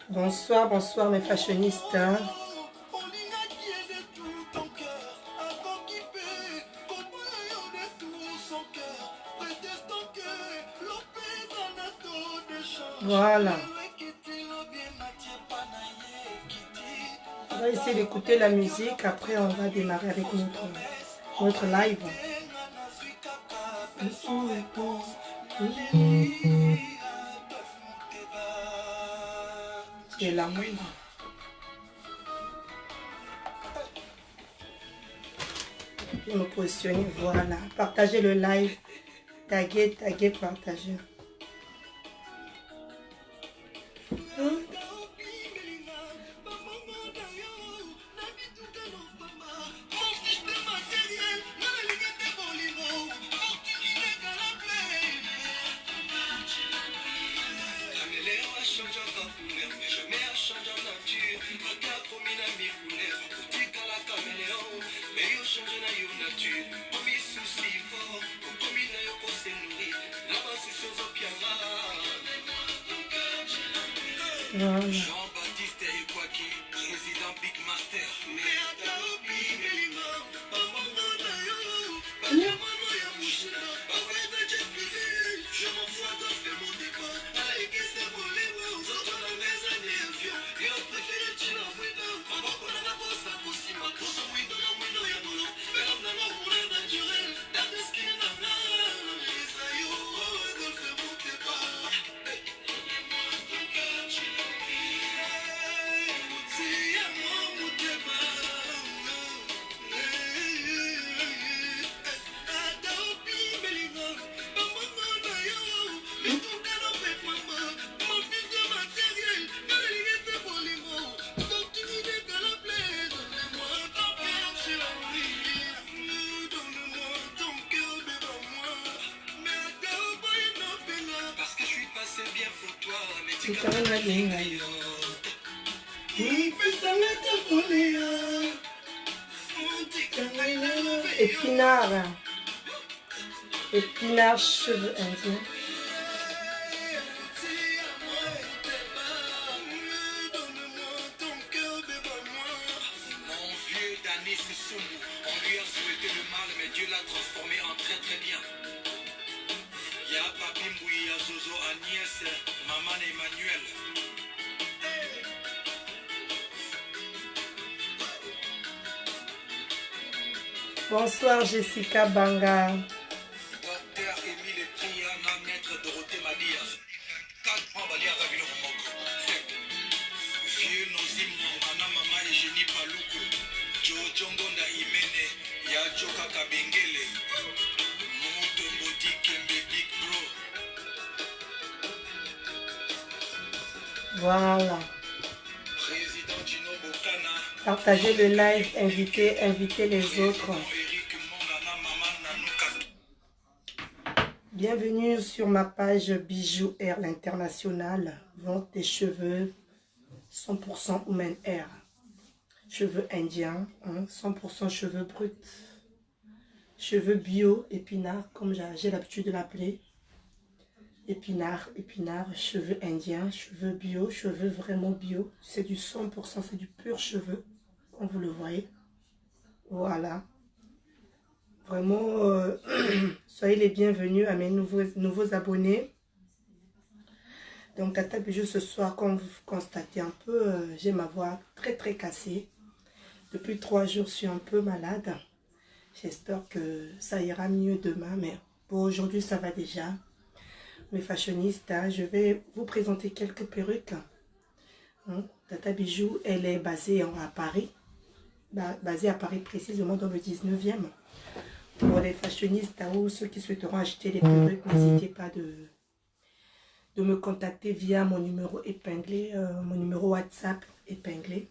Bonsoir, bonsoir mes fashionistes. Voilà. On va essayer d'écouter la musique. Après, on va démarrer avec notre live. C'est la moindre. Pour nous positionner, voilà. Partagez le live. Taguez, partagez. Voilà. Jean-Baptiste Ekwaki, président Big Master. Épinard, cheveux indiens. Mon vieux Danis Soumou, on lui a souhaité le mal, mais Dieu l'a transformé en très très bien. Ya Papi Mbouya, Zozo, Agnès, Maman Emmanuel. Bonsoir Jessica Banga. Docteur Émile Triana, maître Dorothée Madias. 4 ans, Balia Gavilo Moko. Vieux Nozimo, Anna Mama Eugénie Paloukou. Jojongo na Imene, Ya Joka Kabengele. Mouto Mbodi Kembe Big Bro. Voilà. Président Gino Bokana. Partagez le live, invitez les autres. Bienvenue sur ma page Bijoux Air l'International. Vente des cheveux 100% Women Air. Cheveux indiens, hein, 100% cheveux bruts. Cheveux bio, épinards, comme j'ai l'habitude de l'appeler. Épinards, cheveux indiens, cheveux bio, cheveux vraiment bio. C'est du 100%, c'est du pur cheveu, comme vous le voyez. Voilà. Vraiment, soyez les bienvenus à mes nouveaux abonnés. Donc, Tata Bijou, ce soir, comme vous constatez un peu, j'ai ma voix très très cassée. Depuis 3 jours, je suis un peu malade. J'espère que ça ira mieux demain, mais pour aujourd'hui, ça va déjà. Mes fashionistes, hein, je vais vous présenter quelques perruques. Hein, Tata Bijou, elle est basée à Paris. Basée à Paris précisément dans le 19e. Pour les fashionistes ou ceux qui souhaiteront acheter des perruques, n'hésitez pas de me contacter via mon numéro épinglé, mon numéro WhatsApp épinglé.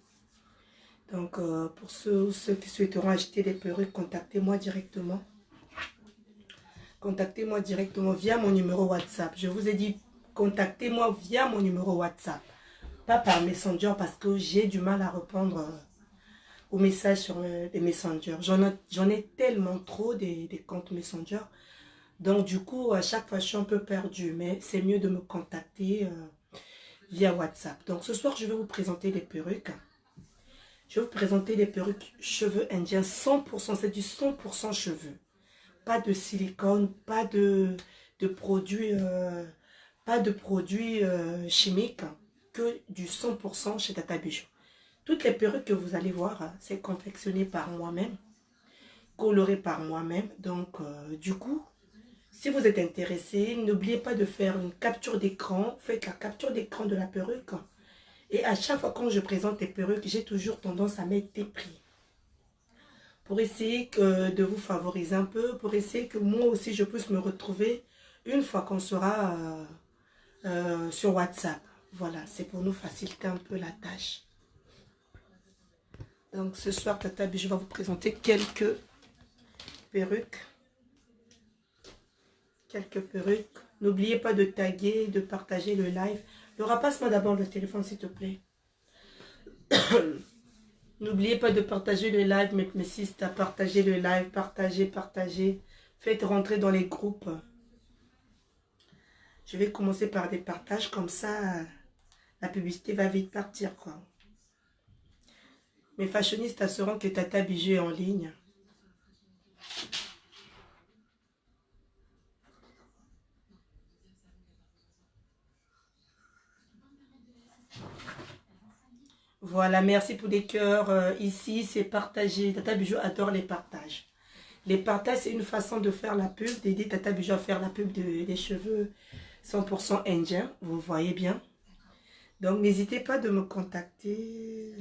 Donc pour ceux qui souhaiteront acheter des perruques, contactez-moi directement. contactez-moi directement via mon numéro WhatsApp. Je vous ai dit, contactez-moi via mon numéro WhatsApp. Pas par Messenger parce que j'ai du mal à répondre aux messages sur les Messenger. J'en ai tellement trop des comptes Messenger. Donc du coup, à chaque fois, je suis un peu perdue. Mais c'est mieux de me contacter via WhatsApp. Donc ce soir, je vais vous présenter les perruques. Je vais vous présenter les perruques cheveux indiens 100%. C'est du 100% cheveux. Pas de silicone, de produits, pas de produits chimiques, que du 100% chez Tata Bijou. Toutes les perruques que vous allez voir, c'est confectionné par moi-même, coloré par moi-même. Donc, du coup, si vous êtes intéressé, n'oubliez pas de faire une capture d'écran. Faites la capture d'écran de la perruque. Et à chaque fois quand je présente les perruques, j'ai toujours tendance à mettre des prix. Pour essayer de vous favoriser un peu, pour essayer que moi aussi je puisse me retrouver une fois qu'on sera sur WhatsApp. Voilà, c'est pour nous faciliter un peu la tâche. Donc ce soir, Tata Bijou va vous présenter quelques perruques. Quelques perruques. N'oubliez pas de taguer, de partager le live. Laura, passe-moi d'abord le téléphone s'il te plaît. N'oubliez pas de partager le live, mes sisters, partagez le live, partagez. Faites rentrer dans les groupes. Je vais commencer par des partages, comme ça, la publicité va vite partir, quoi. Mes fashionistes assureront que Tata Bijou est en ligne. Voilà, merci pour les cœurs. Ici, c'est partagé. Tata Bijou adore les partages. Les partages, c'est une façon de faire la pub, d'aider Tata Bijou à faire la pub des cheveux 100% indiens. Vous voyez bien. Donc, n'hésitez pas de me contacter.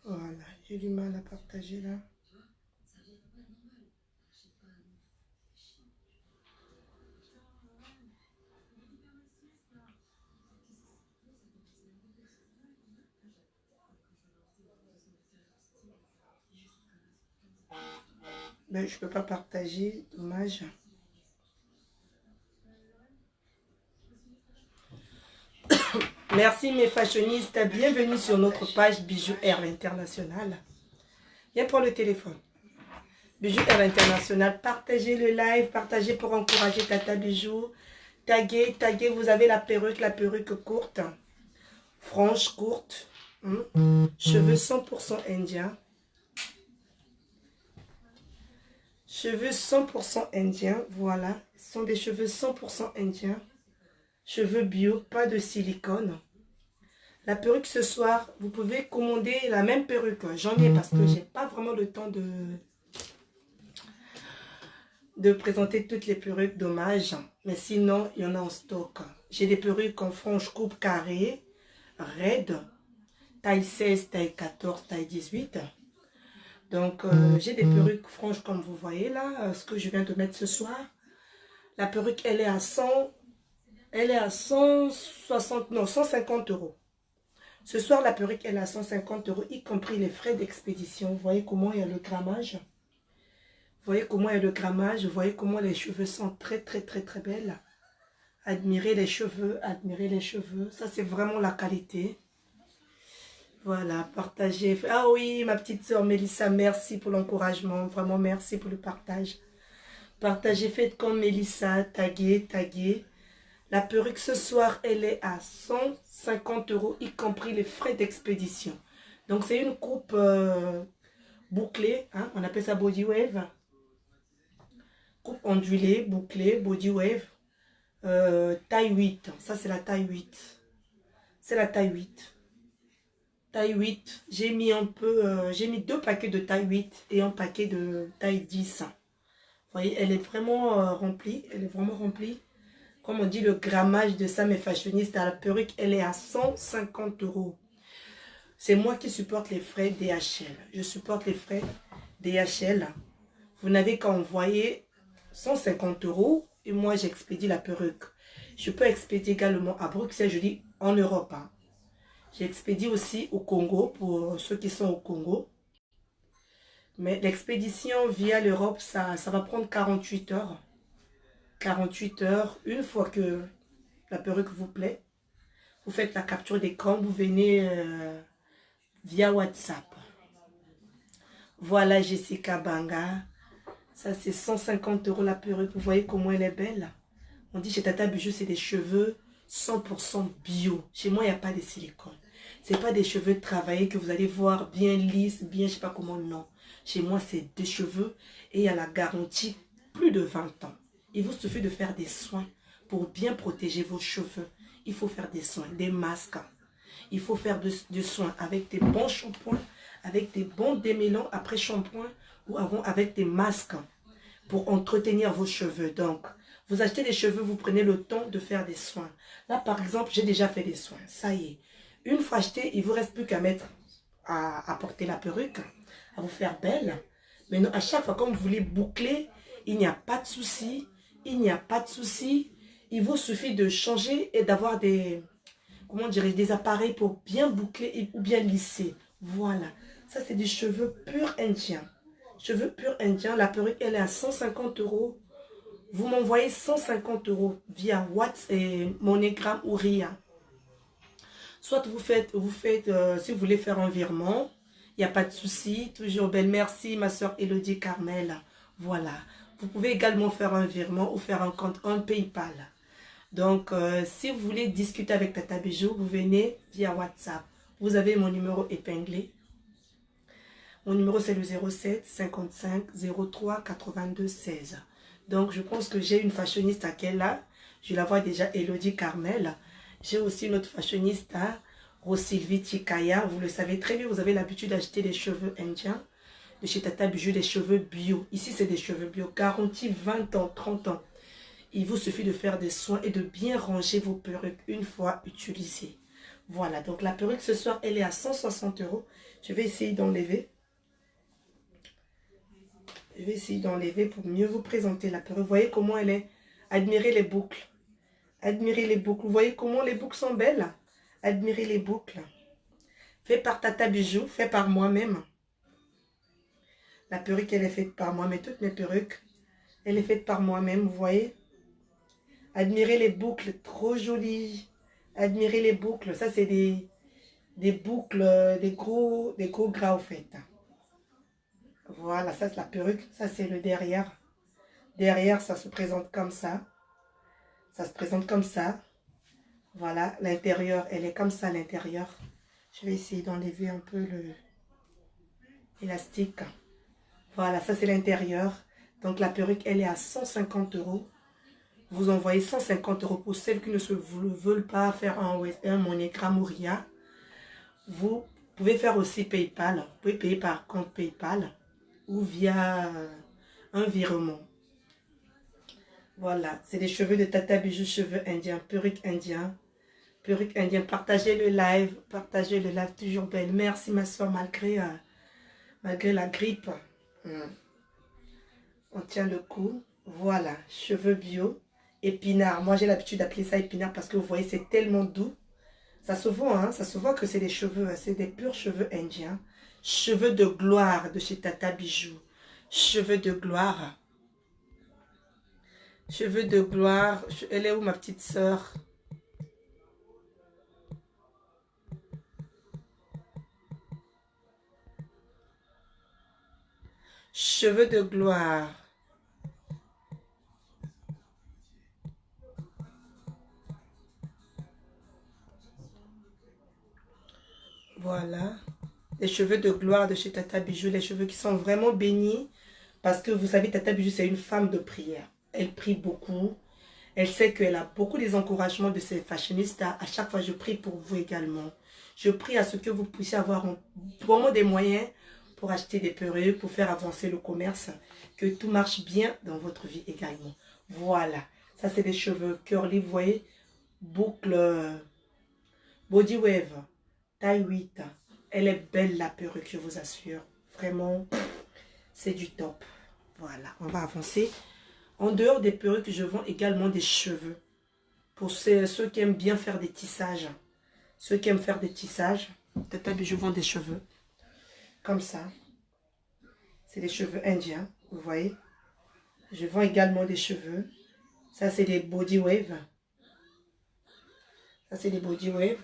Voilà, j'ai du mal à partager là. Ben, je ne peux pas partager, dommage. Merci mes fashionistes, bienvenue sur notre page Bijou Air International. Viens prendre le téléphone. Bijou Air International, partagez le live, partagez pour encourager Tata Bijou. Taguez, vous avez la perruque courte, franche, courte. Cheveux 100% indiens. Cheveux 100% indiens, voilà. Ce sont des cheveux 100% indiens. Cheveux bio, pas de silicone. La perruque ce soir, vous pouvez commander la même perruque. J'en ai parce que j'ai pas vraiment le temps de présenter toutes les perruques, dommage. Mais sinon, il y en a en stock. J'ai des perruques en franche coupe carrée, raide, taille 16, taille 14, taille 18. Donc, j'ai des perruques franches comme vous voyez là, ce que je viens de mettre ce soir. La perruque, elle est à 160, non, 150 euros. Ce soir, la perruque, elle est à 150 euros, y compris les frais d'expédition. Vous voyez comment il y a le grammage. Vous voyez comment il y a le grammage. Vous voyez comment les cheveux sont très, très, très, très belles. Admirez les cheveux, admirez les cheveux. Ça, c'est vraiment la qualité. Voilà, partagez. Ah oui, ma petite soeur Mélissa, merci pour l'encouragement. Vraiment, merci pour le partage. Partagez, faites comme Mélissa, taguez. La perruque ce soir, elle est à 150 euros, y compris les frais d'expédition. Donc, c'est une coupe bouclée, hein, on appelle ça body wave. Coupe ondulée, bouclée, body wave, taille 8. Ça, c'est la taille 8. C'est la taille 8. Taille 8. J'ai mis un peu, j'ai mis 2 paquets de taille 8 et un paquet de taille 10. voyez, elle est vraiment remplie. Elle est vraiment remplie. Comme on dit, le grammage de ça, mes fashionistes, à la perruque, elle est à 150 €. C'est moi qui supporte les frais DHL. Je supporte les frais DHL. Vous n'avez qu'à envoyer 150 € et moi j'expédie la perruque. Je peux expédier également à Bruxelles, je dis en Europe. Hein. J'expédie aussi au Congo pour ceux qui sont au Congo. Mais l'expédition via l'Europe, ça va prendre 48 heures. 48 heures, une fois que la perruque vous plaît, vous faites la capture d'écran, vous venez via WhatsApp. Voilà Jessica Banga. Ça c'est 150 € la perruque. Vous voyez comment elle est belle. On dit chez Tata Bijou c'est des cheveux 100% bio. Chez moi il n'y a pas de silicone. C'est pas des cheveux travaillés que vous allez voir bien lisses, bien je sais pas comment, non. Chez moi c'est des cheveux et il y a la garantie plus de 20 ans. Il vous suffit de faire des soins pour bien protéger vos cheveux. Il faut faire des soins, des masques. Il faut faire des soins avec des bons shampoings, avec des bons démêlants après shampoing ou avec des masques pour entretenir vos cheveux. Donc, vous achetez des cheveux, vous prenez le temps de faire des soins. Là, par exemple, j'ai déjà fait des soins. Ça y est. Une fois acheté, il ne vous reste plus qu'à mettre, à porter la perruque, à vous faire belle. Maintenant, à chaque fois, comme vous voulez boucler, il n'y a pas de souci. Il n'y a pas de souci. Il vous suffit de changer et d'avoir des, comment dirais-je, des appareils pour bien boucler ou bien lisser. Voilà. Ça, c'est des cheveux purs indiens. Cheveux purs indiens. La perruque, elle est à 150 €. Vous m'envoyez 150 € via WhatsApp et MoneyGram ou RIA. Soit vous faites si vous voulez faire un virement, il n'y a pas de souci. Toujours belle. Merci, ma soeur Elodie Carmel. Voilà. Vous pouvez également faire un virement ou faire un compte en PayPal. Donc, si vous voulez discuter avec Tata Bijou, vous venez via WhatsApp. Vous avez mon numéro épinglé. Mon numéro, c'est le 07 55 03 82 16. Donc, je pense que j'ai une fashioniste à quelle là. Je la vois déjà, Elodie Carmel. J'ai aussi une autre fashioniste à Rosylvie Chikaya. Vous le savez très bien, vous avez l'habitude d'acheter des cheveux indiens. De chez Tata Bijou, des cheveux bio. Ici, c'est des cheveux bio. Garantie 20 ans, 30 ans. Il vous suffit de faire des soins et de bien ranger vos perruques une fois utilisées. Voilà, donc la perruque ce soir, elle est à 160 €. Je vais essayer d'enlever. Je vais essayer d'enlever pour mieux vous présenter la perruque. Vous voyez comment elle est. Admirez les boucles. Admirez les boucles. Vous voyez comment les boucles sont belles. Admirez les boucles. Fait par Tata Bijou, fait par moi-même. La perruque, elle est faite par moi. Mais toutes mes perruques, elle est faite par moi-même, vous voyez. Admirez les boucles, trop jolies. Admirez les boucles. Ça, c'est des boucles, des gros gras, au fait. Voilà, ça, c'est la perruque. Ça, c'est le derrière. Derrière, ça se présente comme ça. Ça se présente comme ça. Voilà, l'intérieur, elle est comme ça, l'intérieur. Je vais essayer d'enlever un peu l'élastique. Voilà, ça, c'est l'intérieur. Donc, la perruque, elle est à 150 €. Vous envoyez 150 € pour celles qui ne veulent pas faire un MoneyGram ou RIA. Vous pouvez faire aussi PayPal. Vous pouvez payer par compte PayPal ou via un virement. Voilà, c'est des cheveux de Tata Bijou, cheveux indiens, perruque indien. Perruque indien, partagez le live, toujours belle. Merci ma soeur, malgré la grippe. On tient le coup. Voilà, cheveux bio. Épinard, moi j'ai l'habitude d'appeler ça épinard parce que vous voyez c'est tellement doux. Ça se voit, hein, ça se voit que c'est des cheveux, c'est des purs cheveux indiens. Cheveux de gloire de chez Tata Bijou. Cheveux de gloire. Cheveux de gloire. Elle est où ma petite sœur? Cheveux de gloire. Voilà. Les cheveux de gloire de chez Tata Bijou. Les cheveux qui sont vraiment bénis. Parce que vous savez, Tata Bijou, c'est une femme de prière. Elle prie beaucoup. Elle sait qu'elle a beaucoup des encouragements de ses fashionistas. À chaque fois, je prie pour vous également. Je prie à ce que vous puissiez avoir vraiment des moyens pour acheter des perruques, pour faire avancer le commerce, que tout marche bien dans votre vie également. Voilà, ça c'est des cheveux curly, vous voyez, boucle, body wave, taille 8. Elle est belle la perruque, je vous assure. Vraiment, c'est du top. Voilà, on va avancer. En dehors des perruques, je vends également des cheveux. Pour ceux qui aiment bien faire des tissages. Ceux qui aiment faire des tissages, je vends des cheveux. Comme ça. C'est des cheveux indiens, vous voyez. Je vends également des cheveux. Ça, c'est des body waves. Ça, c'est des body waves.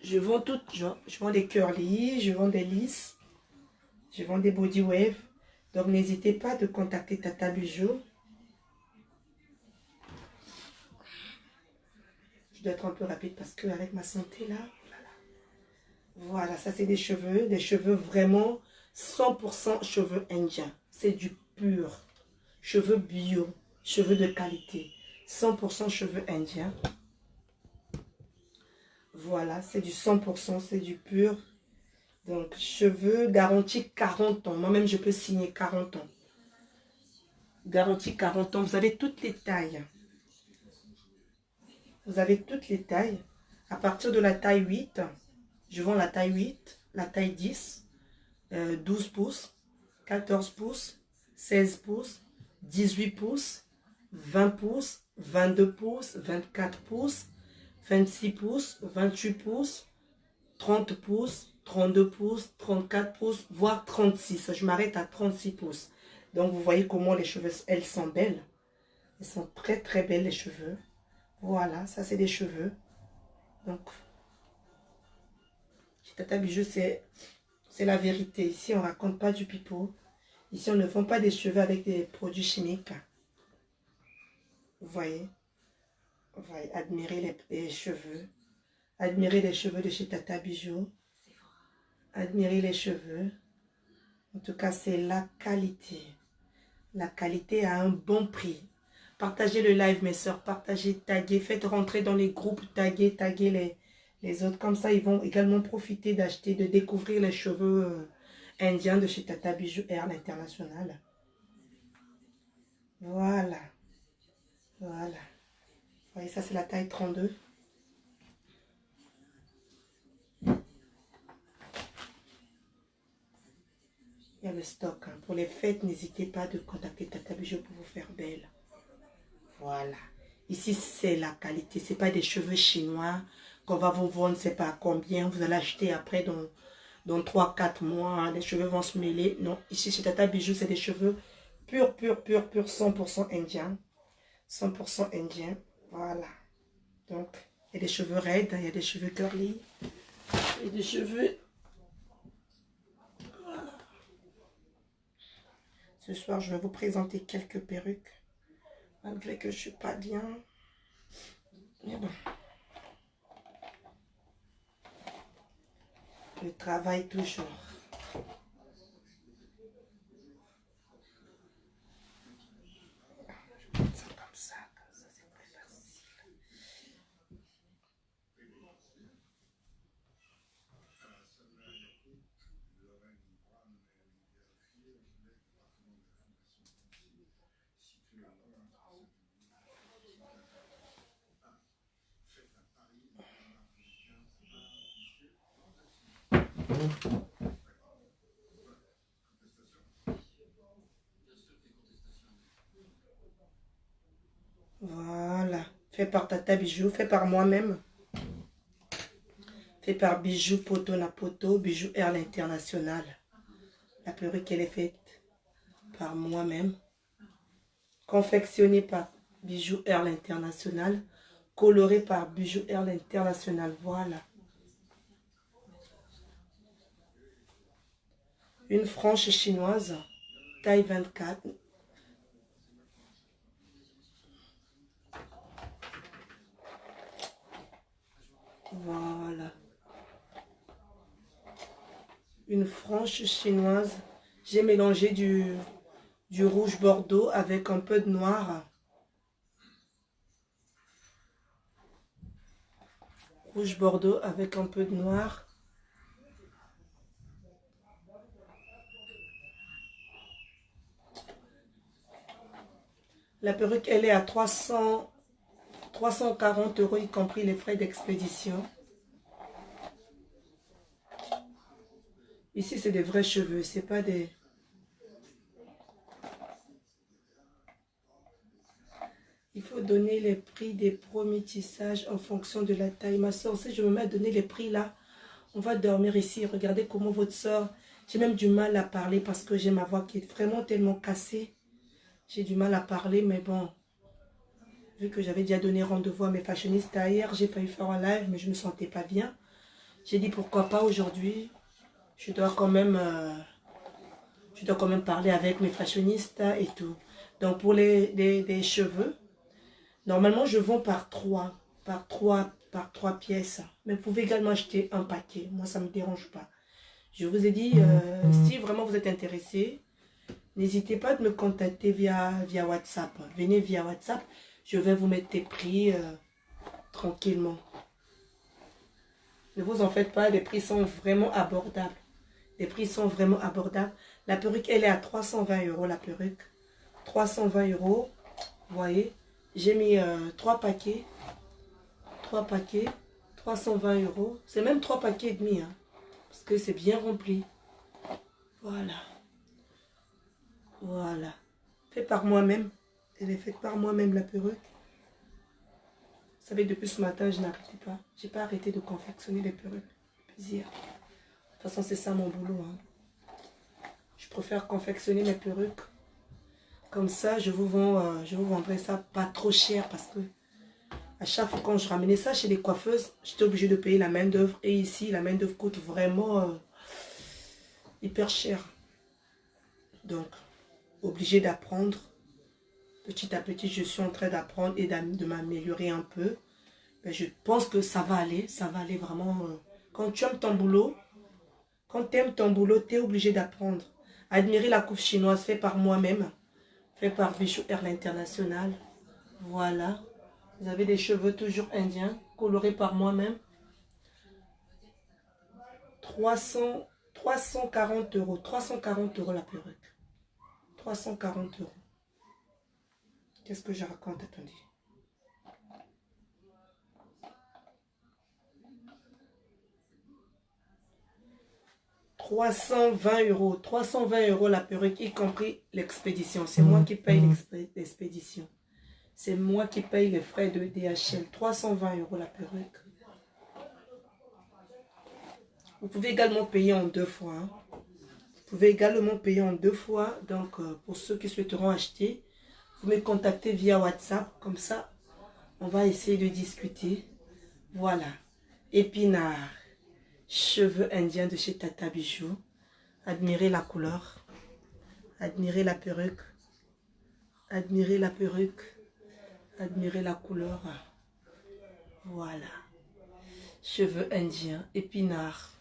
Je vends tout genre. Je vends des curly, je vends des lisses. Je vends des body waves. Donc, n'hésitez pas de contacter Tata Bijou. Je dois être un peu rapide parce que avec ma santé là. Voilà, ça c'est des cheveux vraiment 100% cheveux indiens. C'est du pur. Cheveux bio, cheveux de qualité. 100% cheveux indiens. Voilà, c'est du 100%, c'est du pur. Donc, cheveux garantis 40 ans. Moi-même, je peux signer 40 ans. Garantie 40 ans. Vous avez toutes les tailles. Vous avez toutes les tailles. À partir de la taille 8, je vends la taille 8, la taille 10, 12 pouces, 14 pouces, 16 pouces, 18 pouces, 20 pouces, 22 pouces, 24 pouces, 26 pouces, 28 pouces, 30 pouces, 32 pouces, 34 pouces, voire 36. Je m'arrête à 36 pouces. Donc, vous voyez comment les cheveux, elles sont belles. Elles sont très, très belles, les cheveux. Voilà, ça, c'est des cheveux. Donc, chez Tata Bijou, c'est la vérité. Ici, on ne raconte pas du pipeau. Ici, on ne vend pas des cheveux avec des produits chimiques. Vous voyez? Vous voyez, admirez les cheveux. Admirez les cheveux de chez Tata Bijou. Admirez les cheveux. En tout cas, c'est la qualité. La qualité à un bon prix. Partagez le live, mes soeurs. Partagez, taguez. Faites rentrer dans les groupes. Taguez les autres. Comme ça, ils vont également profiter d'acheter, de découvrir les cheveux indiens de chez Tata Bijou Air International. Voilà. Voilà. Vous voyez, ça, c'est la taille 32. Il y a le stock. Hein. Pour les fêtes, n'hésitez pas de contacter Tata Bijou pour vous faire belle. Voilà. Ici, c'est la qualité. Ce n'est pas des cheveux chinois qu'on va vous vendre, c'est pas combien. Vous allez acheter après dans 3-4 mois. Hein, les cheveux vont se mêler. Non, ici, chez Tata Bijou, c'est des cheveux pur, 100% indiens. 100% indiens. Voilà. Donc, il y a des cheveux raides, il y a des cheveux curly. Il y a des cheveux... Voilà. Ce soir, je vais vous présenter quelques perruques. Malgré que je ne suis pas bien. Mais bon. Je travaille toujours. Je vais mettre ça comme ça c'est plus facile. Voilà. Fait par Tata Bijou, fait par moi-même. Fait par Bijou Poto Napoto, Bijou Air International. La perruque, elle est faite par moi-même. Confectionnée par Bijou Air International. Colorée par Bijou Air International. Voilà. Une frange chinoise, taille 24. Voilà. Une frange chinoise. J'ai mélangé du rouge bordeaux avec un peu de noir. Rouge bordeaux avec un peu de noir. La perruque, elle est à 340 euros, y compris les frais d'expédition. Ici, c'est des vrais cheveux, c'est pas des... Il faut donner les prix des premiers tissages en fonction de la taille. Ma soeur, si je me mets à donner les prix là, on va dormir ici. Regardez comment votre soeur... J'ai même du mal à parler parce que j'ai ma voix qui est vraiment tellement cassée. J'ai du mal à parler, mais bon... Vu que j'avais déjà donné rendez-vous à mes fashionistes hier, j'ai failli faire un live, mais je ne me sentais pas bien. J'ai dit pourquoi pas aujourd'hui. Je dois quand même parler avec mes fashionistes et tout. Donc pour les cheveux, normalement je vends par trois pièces. Mais vous pouvez également acheter un paquet. Moi ça ne me dérange pas. Je vous ai dit, si vraiment vous êtes intéressé, n'hésitez pas à me contacter via WhatsApp. Venez via WhatsApp. Je vais vous mettre des prix tranquillement. Ne vous en faites pas, les prix sont vraiment abordables. Les prix sont vraiment abordables. La perruque, elle est à 320 euros, la perruque. 320 euros. Vous voyez, j'ai mis 3 paquets. 3 paquets. 320 euros. C'est même 3 paquets et demi. Hein, parce que c'est bien rempli. Voilà. Voilà. Fait par moi-même. Elle est faite par moi-même, la perruque. Vous savez, depuis ce matin, je n'arrêtais pas. J'ai pas arrêté de confectionner les perruques. Depuis hier. De toute façon, c'est ça mon boulot. Hein. Je préfère confectionner mes perruques. Comme ça, je vous vendrai ça pas trop cher parce que à chaque fois quand je ramenais ça chez les coiffeuses, j'étais obligée de payer la main d'œuvre. Et ici, la main d'œuvre coûte vraiment hyper cher. Donc, obligée d'apprendre. Petit à petit, je suis en train d'apprendre et de m'améliorer un peu. Mais je pense que ça va aller vraiment. Quand tu aimes ton boulot, tu es obligé d'apprendre. Admirer la coupe chinoise faite par moi-même. Fait par Bijou Air International. Voilà. Vous avez des cheveux toujours indiens, colorés par moi-même. 340 euros. 340 euros la perruque. 340 euros. Qu'est-ce que je raconte? Attendez. « 320 euros. 320 euros la perruque, y compris l'expédition. C'est moi qui paye l'expédition. C'est moi qui paye les frais de DHL. 320 euros la perruque. Vous pouvez également payer en 2 fois. Hein. Vous pouvez également payer en 2 fois. Donc, pour ceux qui souhaiteront acheter, vous me contactez via WhatsApp. Comme ça, on va essayer de discuter. Voilà. Épinard. Cheveux indiens de chez Tata Bijou. Admirez la couleur. Admirez la perruque. Admirez la perruque. Admirez la couleur. Voilà. Cheveux indiens. Épinard.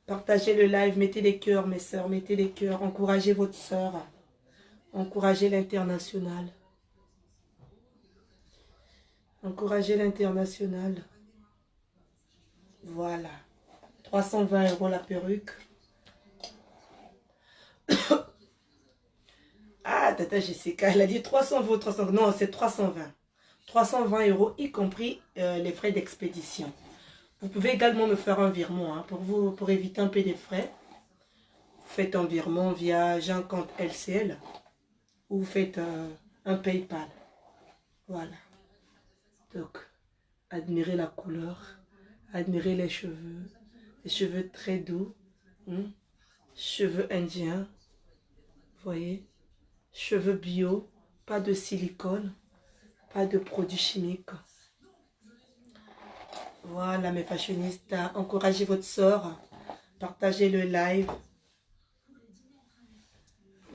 Partagez le live. Mettez les cœurs, mes sœurs. Mettez les cœurs. Encouragez votre sœur. Encouragez l'international. Encouragez l'international. Voilà. 320 euros la perruque. Ah, Tata Jessica, elle a dit 300 euros, 300. Non, c'est 320. 320 euros, y compris les frais d'expédition. Vous pouvez également me faire un virement hein, pour éviter un peu des frais. Vous faites un virement via j'ai un compte LCL ou vous faites un PayPal. Voilà. Donc, admirez la couleur, admirez les cheveux très doux, hein, cheveux indiens, vous voyez, cheveux bio, pas de silicone, pas de produits chimiques. Voilà mes fashionistes, encouragez votre sœur, partagez le live.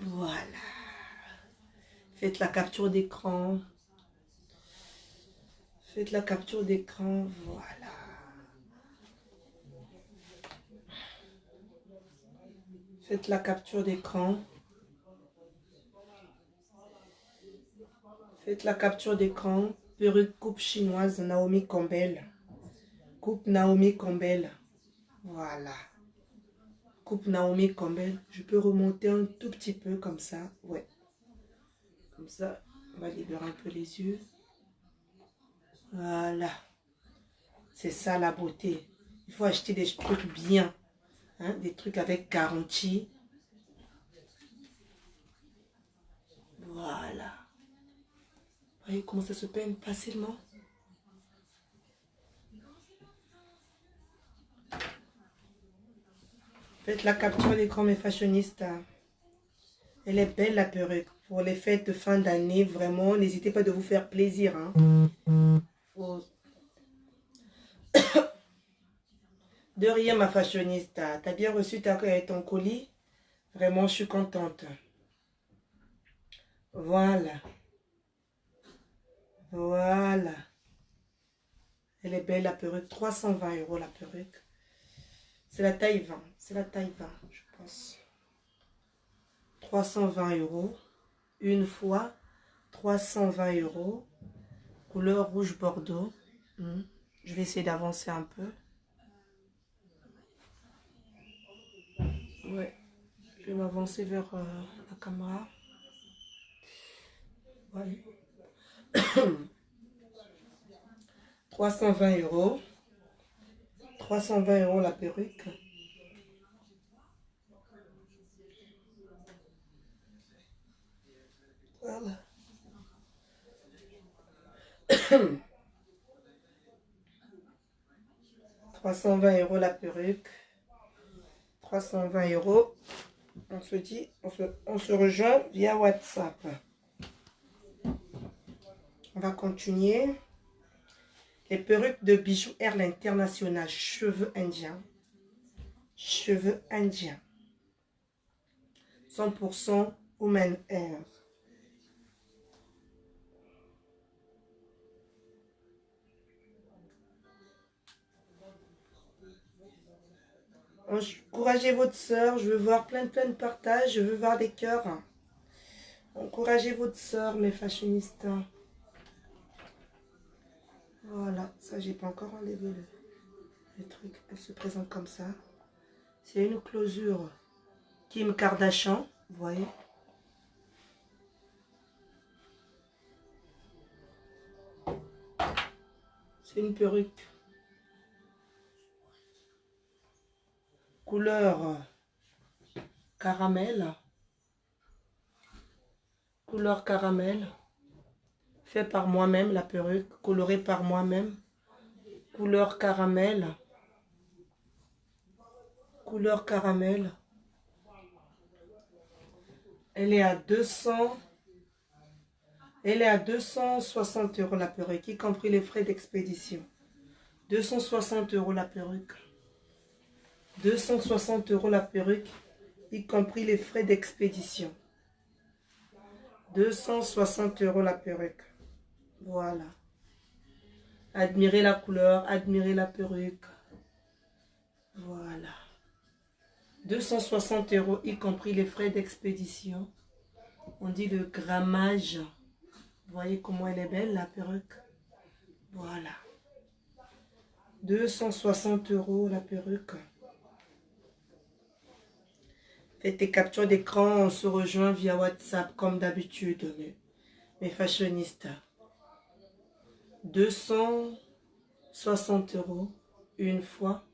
Voilà. Faites la capture d'écran. Faites la capture d'écran, voilà. Faites la capture d'écran. Faites la capture d'écran. Perruque coupe chinoise Naomi Campbell. Coupe Naomi Campbell. Voilà. Coupe Naomi Campbell. Je peux remonter un tout petit peu comme ça. Ouais. Comme ça. On va libérer un peu les yeux. Voilà. C'est ça la beauté. Il faut acheter des trucs bien. Hein, des trucs avec garantie. Voilà. Vous voyez comment ça se peigne facilement? Faites la capture d'écran, mes fashionistes. Elle est belle la perruque. Pour les fêtes de fin d'année, vraiment, n'hésitez pas de vous faire plaisir. Hein. Faut... De rien, ma fashioniste. T'as bien reçu ton colis? Vraiment, je suis contente. Voilà. Voilà. Elle est belle la perruque. 320 € la perruque. C'est la taille 20. C'est la taille 20, je pense. 320 €. Une fois. 320 €. Couleur rouge bordeaux. Je vais essayer d'avancer un peu. Ouais. Je vais m'avancer vers la caméra. Voilà. 320 €. 320 € la perruque. Voilà. 320 € la perruque. 320 €. On se dit, on se rejoint via WhatsApp. On va continuer. Les perruques de bijoux Erle International, cheveux indiens. Cheveux indiens. 100% Woman Hair. Encouragez votre soeur. Je veux voir plein de partages. Je veux voir des cœurs. Encouragez votre soeur, mes fashionistes. Voilà. Ça, j'ai pas encore enlevé le truc. Elle se présente comme ça. C'est une closure Kim Kardashian. Vous voyez. C'est une perruque. Couleur caramel. Couleur caramel. Fait par moi-même la perruque. Colorée par moi-même. Couleur caramel. Couleur caramel. Elle est à 200. Elle est à 260 € la perruque, y compris les frais d'expédition. 260 € la perruque. 260 € la perruque, y compris les frais d'expédition. 260 € la perruque. Voilà. Admirez la couleur, admirez la perruque. Voilà. 260 €, y compris les frais d'expédition. On dit le grammage. Vous voyez comment elle est belle, la perruque. Voilà. 260 € la perruque. Faites tes captures d'écran, on se rejoint via WhatsApp comme d'habitude, mes fashionistes. 260 € une fois.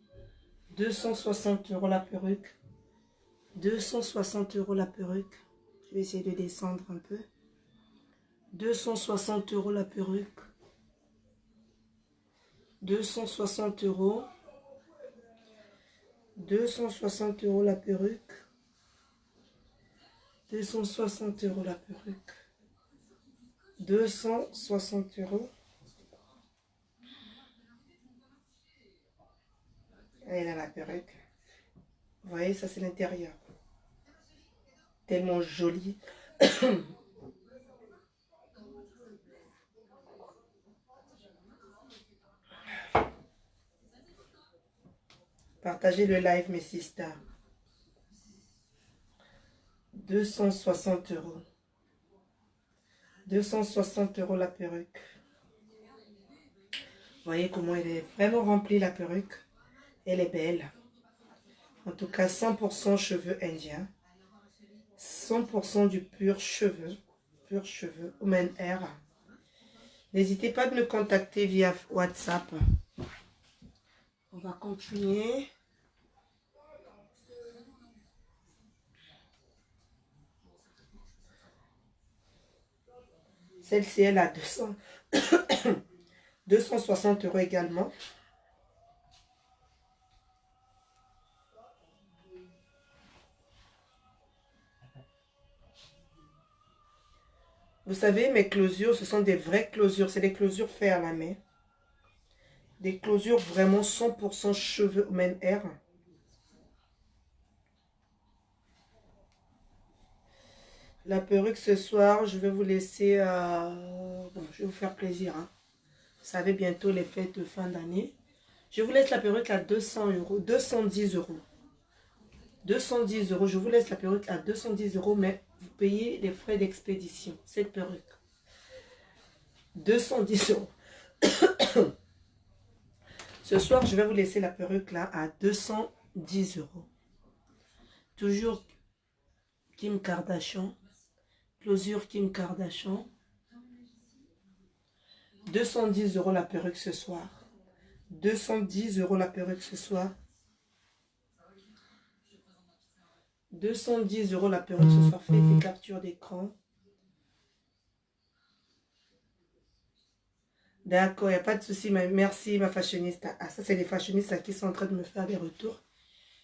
260 € la perruque. 260 € la perruque. Je vais essayer de descendre un peu. 260 € la perruque. 260 €. 260 € la perruque. 260 € la perruque. 260 €. Elle a la perruque. Vous voyez, ça c'est l'intérieur. Tellement joli. Partagez le live, mes sisters. 260 €. 260 € la perruque. Vous voyez comment elle est vraiment remplie, la perruque. Elle est belle. En tout cas, 100% cheveux indiens. 100% du pur cheveux. coiffure cheveux Women Hair. N'hésitez pas à me contacter via WhatsApp. On va continuer. Celle-ci, elle a 260 € également. Vous savez, mes closures, ce sont des vraies closures. C'est des closures faites à la main. Des closures vraiment 100% cheveux Women Hair. La perruque ce soir, je vais vous laisser... bon, je vais vous faire plaisir. Hein. Vous savez, bientôt les fêtes de fin d'année. Je vous laisse la perruque à 200 €, 210 €. 210 €. Je vous laisse la perruque à 210 €, mais vous payez les frais d'expédition. Cette perruque. 210 €. Ce soir, je vais vous laisser la perruque là à 210 €. Toujours Kim Kardashian. Closure Kim Kardashian. 210 € la perruque ce soir. 210 € la perruque ce soir. 210 € la perruque ce soir. Faites des captures d'écran. D'accord, il n'y a pas de souci. Merci, ma fashionista. Ah, ça, c'est les fashionistas qui sont en train de me faire des retours.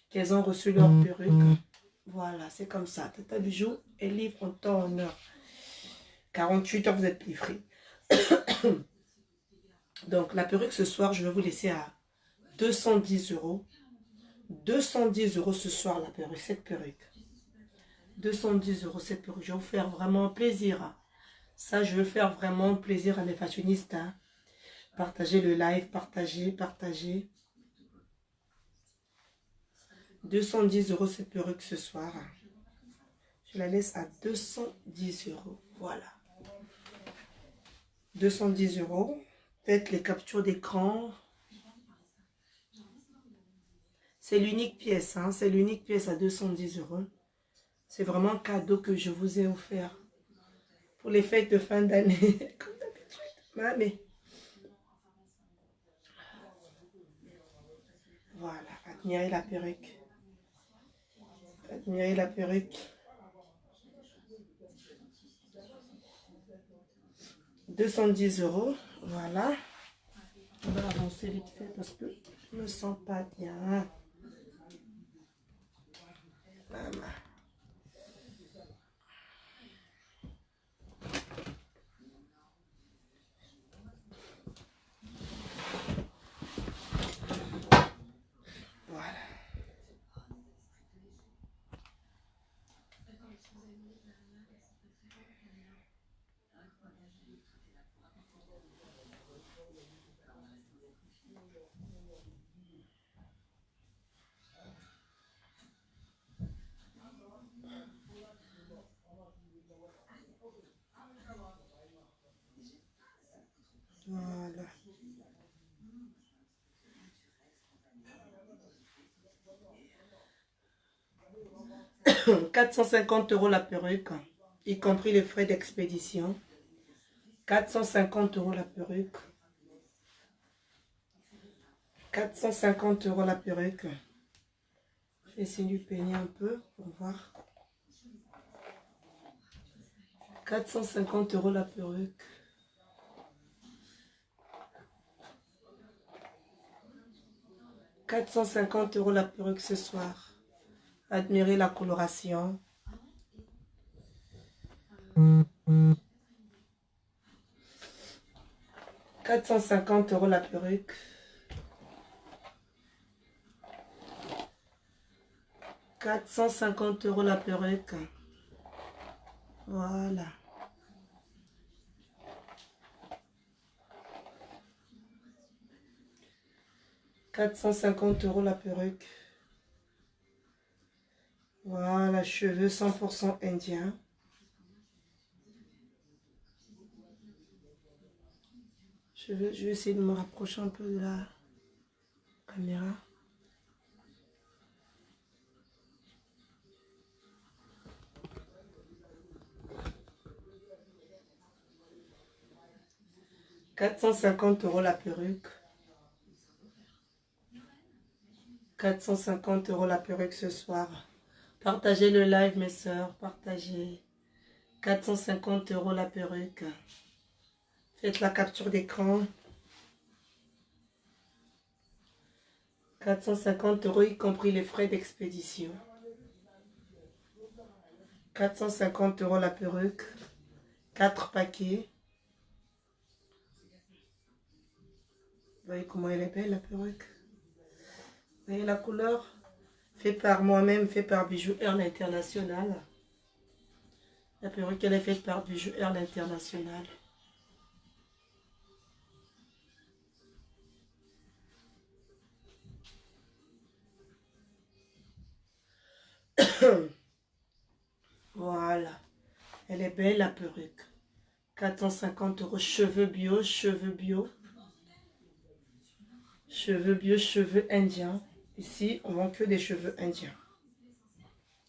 Qu'elles ont reçu leur perruque. Voilà, c'est comme ça. Tata Bijou, elle livre en temps, en heure. 48 heures, vous êtes livrés. Donc, la perruque ce soir, je vais vous laisser à 210 €. 210 € ce soir, la perruque, cette perruque. 210 € cette perruque. Je vais vous faire vraiment plaisir. Ça, je veux faire vraiment plaisir à mes fashionistas. Partagez le live, partagez. 210 € cette perruque ce soir. Je la laisse à 210 €. Voilà. 210 €. Faites les captures d'écran. C'est l'unique pièce. Hein? C'est l'unique pièce à 210 €. C'est vraiment un cadeau que je vous ai offert. Pour les fêtes de fin d'année. Comme d'habitude. Mamie. Voilà. Admirez la perruque. Admirez la perruque. 210 €. Voilà. On va avancer vite fait parce que je ne me sens pas bien. Maman. Voilà. Voilà. 450 € la perruque, y compris les frais d'expédition. 450 € la perruque. 450 € la perruque. Je vais essayer de lui peigner un peu pour voir. 450 € la perruque. « 450 € la perruque ce soir. Admirez la coloration. « 450 € la perruque. » 450 € la perruque. Voilà. « 450 € la perruque. Voilà, cheveux 100% indiens. Je vais essayer de me rapprocher un peu de la caméra. 450 € la perruque. 450 € la perruque ce soir. Partagez le live, mes sœurs. Partagez. 450 € la perruque. Faites la capture d'écran. 450 € y compris les frais d'expédition. 450 € la perruque. 4 paquets. Vous voyez comment elle est belle, la perruque. Vous voyez la couleur? Fait par moi-même, fait par Bijoux Earl International. La perruque, elle est faite par Bijoux Earl International. Voilà. Elle est belle, la perruque. 450 €. Cheveux bio, cheveux bio. Cheveux bio, cheveux indiens. Ici, on vend que des cheveux indiens.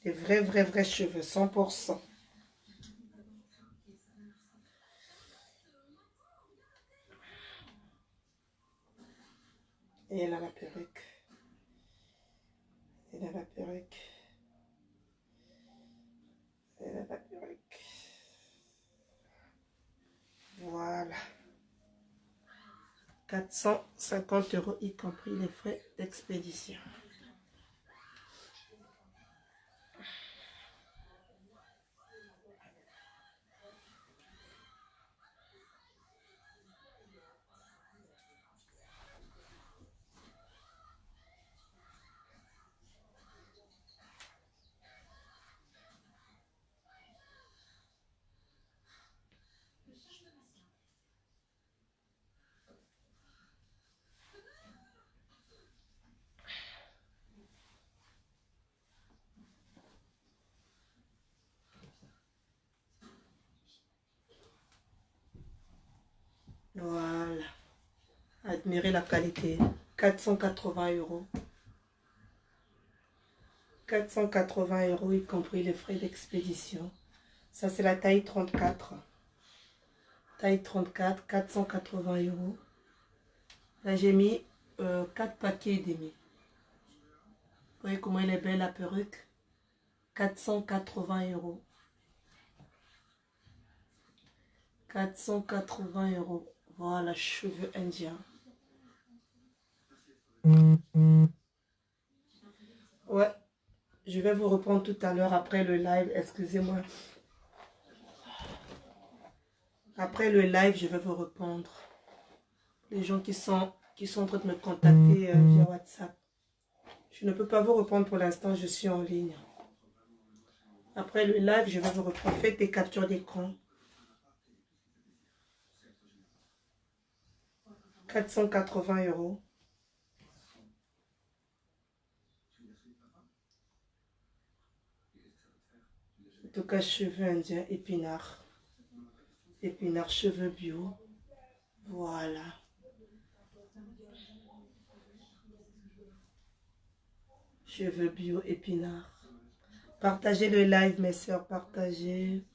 Des vrais cheveux, 100%. Et elle a la perruque. Elle a la perruque. Elle a la perruque. Voilà. 450 € y compris les frais d'expédition. Voilà. Admirez la qualité. 480 €. 480 € y compris les frais d'expédition. Ça, c'est la taille 34. Taille 34, 480 €. Là, j'ai mis 4 paquets et demi. Vous voyez comment elle est belle, la perruque? 480 €. 480 €. Voilà, cheveux indiens. Ouais, je vais vous reprendre tout à l'heure après le live. Excusez-moi. Après le live, je vais vous répondre. Les gens qui sont en train de me contacter via WhatsApp. Je ne peux pas vous répondre pour l'instant, je suis en ligne. Après le live, je vais vous reprendre. Faites des captures d'écran. 480 €. En tout cas, cheveux indiens, épinards. Épinards, cheveux bio. Voilà. Cheveux bio, épinards. Partagez le live, mes soeurs, partagez.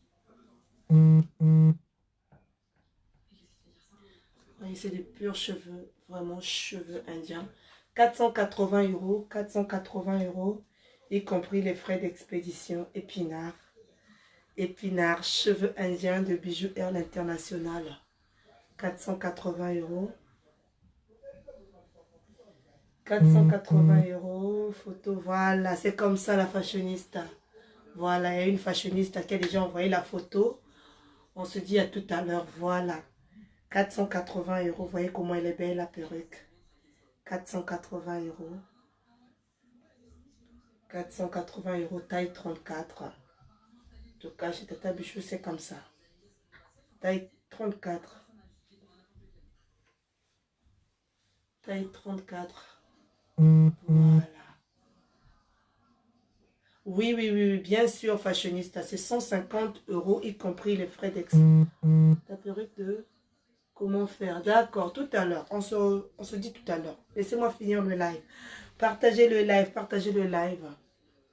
Oui, c'est des purs cheveux, vraiment cheveux indiens. 480 €, 480 €, y compris les frais d'expédition, épinards. Épinards, cheveux indiens de Bijoux Earl International. 480 €. 480 €, photo, voilà, c'est comme ça la fashionista. Voilà, il y a une fashionista qui a déjà envoyé la photo. On se dit à tout à l'heure, voilà. 480 €, voyez comment elle est belle la perruque. 480 €. 480 €, taille 34. En tout cas, chez Tata Bichou, c'est comme ça. Taille 34. Taille 34. Voilà. Oui, oui, oui, bien sûr, fashionista. C'est 150 €, y compris les frais d'ex. La perruque de... Comment faire? D'accord, tout à l'heure. On se dit tout à l'heure. Laissez-moi finir le live. Partagez le live, partagez le live.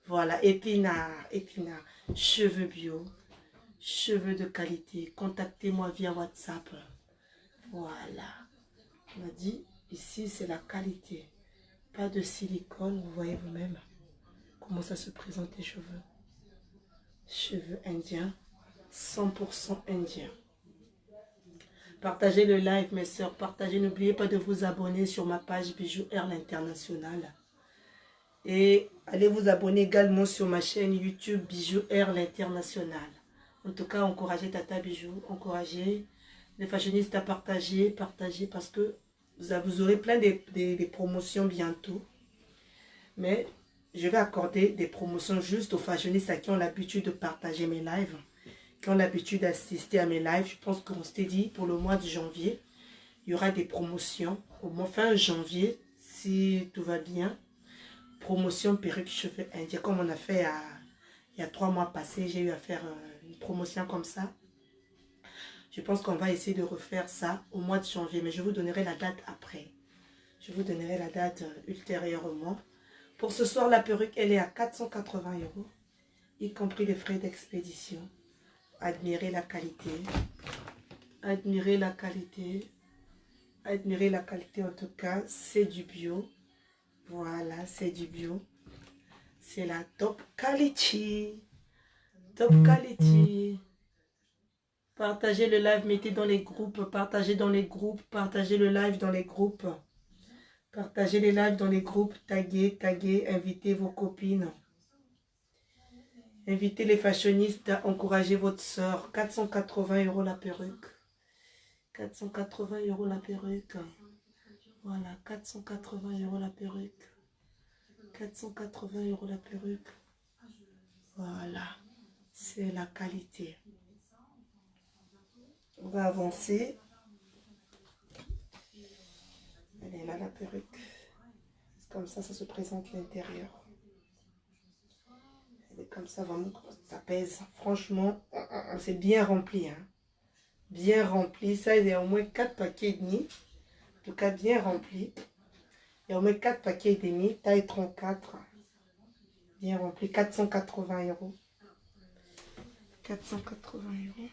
Voilà, épinards, épinards. Cheveux bio, cheveux de qualité. Contactez-moi via WhatsApp. Voilà. On a dit, ici, c'est la qualité. Pas de silicone, vous voyez vous-même comment ça se présente les cheveux. Cheveux indiens, 100% indiens. Partagez le live, mes soeurs. Partagez. N'oubliez pas de vous abonner sur ma page Bijou Earl International. Et allez vous abonner également sur ma chaîne YouTube Bijou Earl International. En tout cas, encouragez Tata Bijou. Encouragez les fashionistes à partager. Partagez parce que vous aurez plein de promotions bientôt. Mais je vais accorder des promotions juste aux fashionistes à qui ont l'habitude de partager mes lives, qui ont l'habitude d'assister à mes lives. Je pense qu'on s'était dit pour le mois de janvier, il y aura des promotions. Au mois fin janvier, si tout va bien, promotion perruque cheveux indiens, comme on a fait il y a 3 mois passés, j'ai eu à faire une promotion comme ça. Je pense qu'on va essayer de refaire ça au mois de janvier, mais je vous donnerai la date après. Je vous donnerai la date ultérieurement. Pour ce soir, la perruque, elle est à 480 €, y compris les frais d'expédition. Admirez la qualité. Admirez la qualité. Admirez la qualité en tout cas. C'est du bio. Voilà, c'est du bio. C'est la top quality. Top quality. Partagez le live, mettez dans les groupes. Partagez dans les groupes. Partagez le live dans les groupes. Partagez les lives dans les groupes. Taguez, invitez vos copines. Invitez les fashionistes à encourager votre soeur. 480 € la perruque. 480 € la perruque. Voilà, 480 € la perruque. 480 € la perruque. Voilà, c'est la qualité. On va avancer. Elle est là, la perruque. C'est comme ça se présente l'intérieur. Elle est comme ça, vraiment, ça pèse. Franchement, c'est bien rempli. Hein. Bien rempli. Ça, il y a au moins 4 paquets et demi. En tout cas, bien rempli. Il y a au moins 4 paquets et demi. Taille 34. Bien rempli. 480 €. 480 €.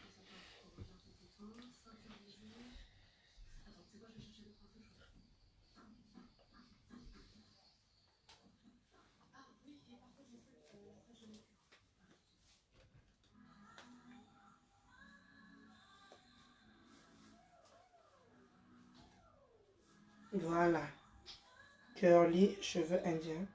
Voilà. Curly, cheveux indiens.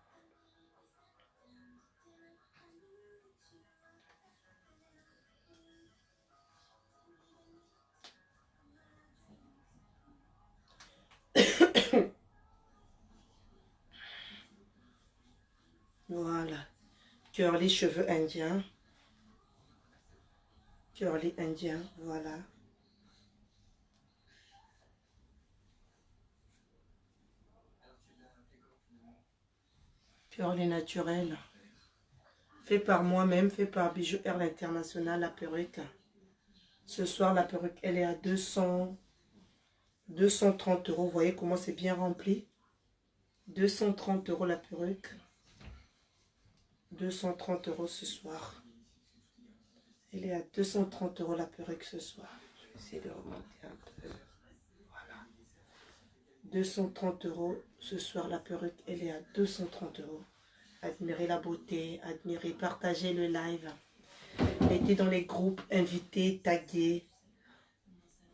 Voilà. Curly, cheveux indiens. Curly indien, voilà. Curly naturel. Fait par moi-même, fait par Bijou Earl International, la perruque. Ce soir, la perruque, elle est à 230 €. Vous voyez comment c'est bien rempli. 230 € la perruque. 230 € ce soir. Elle est à 230 € la perruque ce soir. Je vais essayer de remonter un peu. Voilà. 230 € ce soir, la perruque, elle est à 230 €. Admirez la beauté, admirez, partagez le live. Mettez dans les groupes, invitez, taguez.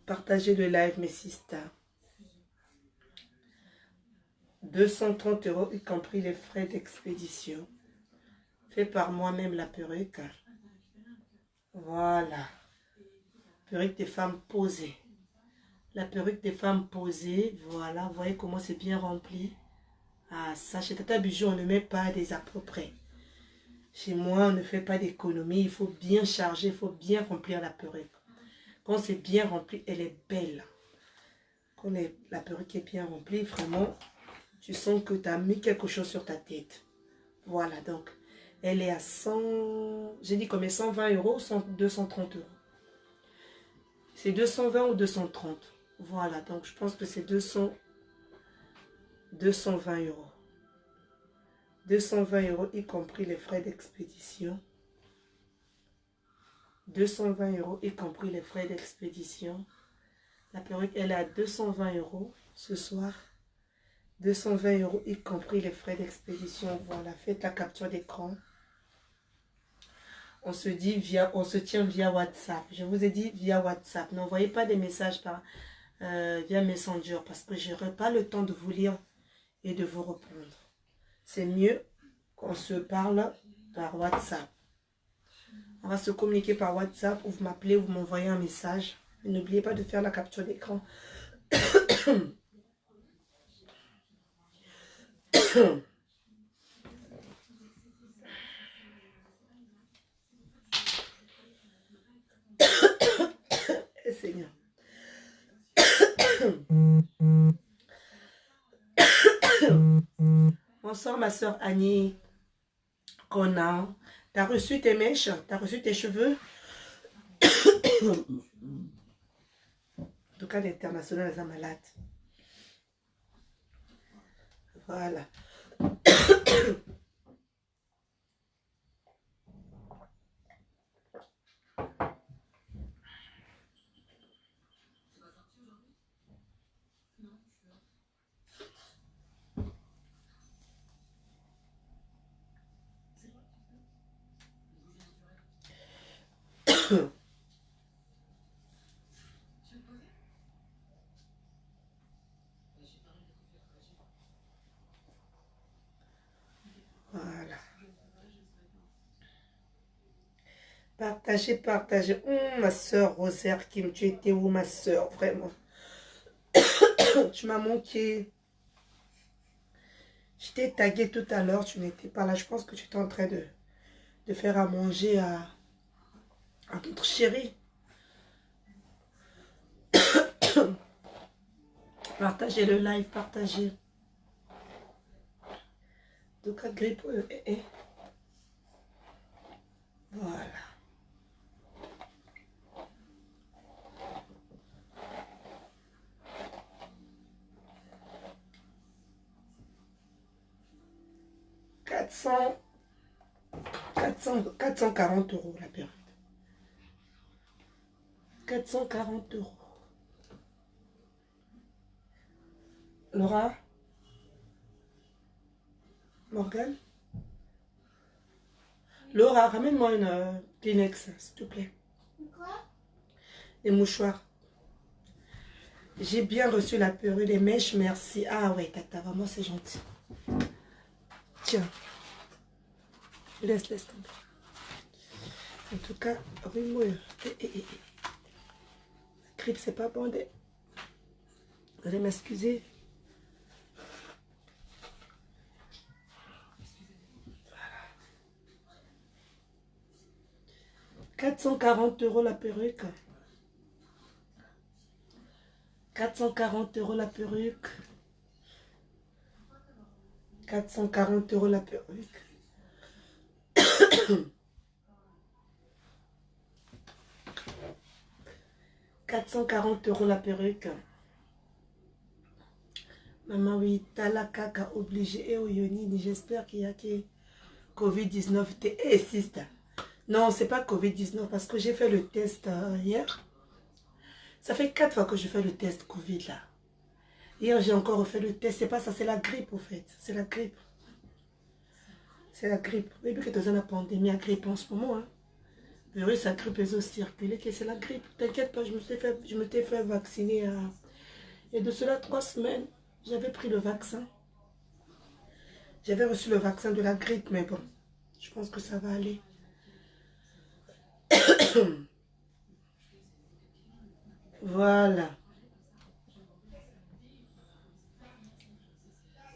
Partagez le live, mes sisters. 230 €, y compris les frais d'expédition. Fait par moi-même la perruque. Voilà. Perruque des femmes posées. La perruque des femmes posées. Voilà. Vous voyez comment c'est bien rempli. Ah, ça, chez Tata Bijou, on ne met pas des à peu près. Chez moi, on ne fait pas d'économie. Il faut bien charger, il faut bien remplir la perruque. Quand c'est bien rempli, elle est belle. Quand la perruque est bien remplie, vraiment, tu sens que tu as mis quelque chose sur ta tête. Voilà, donc, elle est à 100... J'ai dit combien? 120 € ou 230 €? C'est 220 ou 230? Voilà, donc je pense que c'est 220 €. 220 €, y compris les frais d'expédition. 220 € y compris les frais d'expédition. La perruque, elle est à 220 € ce soir. 220 €, y compris les frais d'expédition. Voilà, faites la capture d'écran. On se tient via WhatsApp. Je vous ai dit via WhatsApp. N'envoyez pas des messages via Messenger parce que je n'aurai pas le temps de vous lire et de vous répondre. C'est mieux qu'on se parle par WhatsApp. On va se communiquer par WhatsApp ou vous m'appelez ou vous m'envoyez un message. N'oubliez pas de faire la capture d'écran. Seigneur. Bonsoir ma soeur Annie. Conan. T'as reçu tes mèches? T'as reçu tes cheveux? En tout cas, l'international est malade. Voilà. Voilà. Partagez, partagez. Ma soeur Rosaire Kim, tu étais où ma soeur? Vraiment. Tu m'as manqué. Je t'ai tagué tout à l'heure, tu n'étais pas là. Je pense que tu étais en train de faire à manger à notre chérie. Partagez le live, partagez. En tout cas, grippe. Voilà. $440 la perruque. 440 €. Laura? Morgane? Laura, ramène-moi une Kleenex, s'il te plaît. Quoi? Les mouchoirs. J'ai bien reçu la perruque, les mèches, merci. Ah ouais, tata, vraiment c'est gentil. Tiens. Laisse tomber. En tout cas, oui, moi. La grippe, c'est pas bon. Vous allez m'excuser. Voilà. 440 € la perruque. 440 € la perruque. 440 € la perruque. 440 € la perruque. Maman, oui, t'as la caca obligée. Et Oyoni, j'espère qu'il y a que Covid-19. Et sister. Non, c'est pas Covid-19 parce que j'ai fait le test hier. Ça fait 4 fois que je fais le test Covid là. Hier, j'ai encore refait le test. C'est pas ça, c'est la grippe au fait. C'est la grippe. C'est la grippe. Oui, puis que tu as la pandémie à grippe en ce moment. Hein. Le virus à grippe est aussi circulé, que c'est la grippe. T'inquiète pas, je m'étais fait vacciner. Et de cela 3 semaines, j'avais pris le vaccin. J'avais reçu le vaccin de la grippe, mais bon, je pense que ça va aller. Voilà.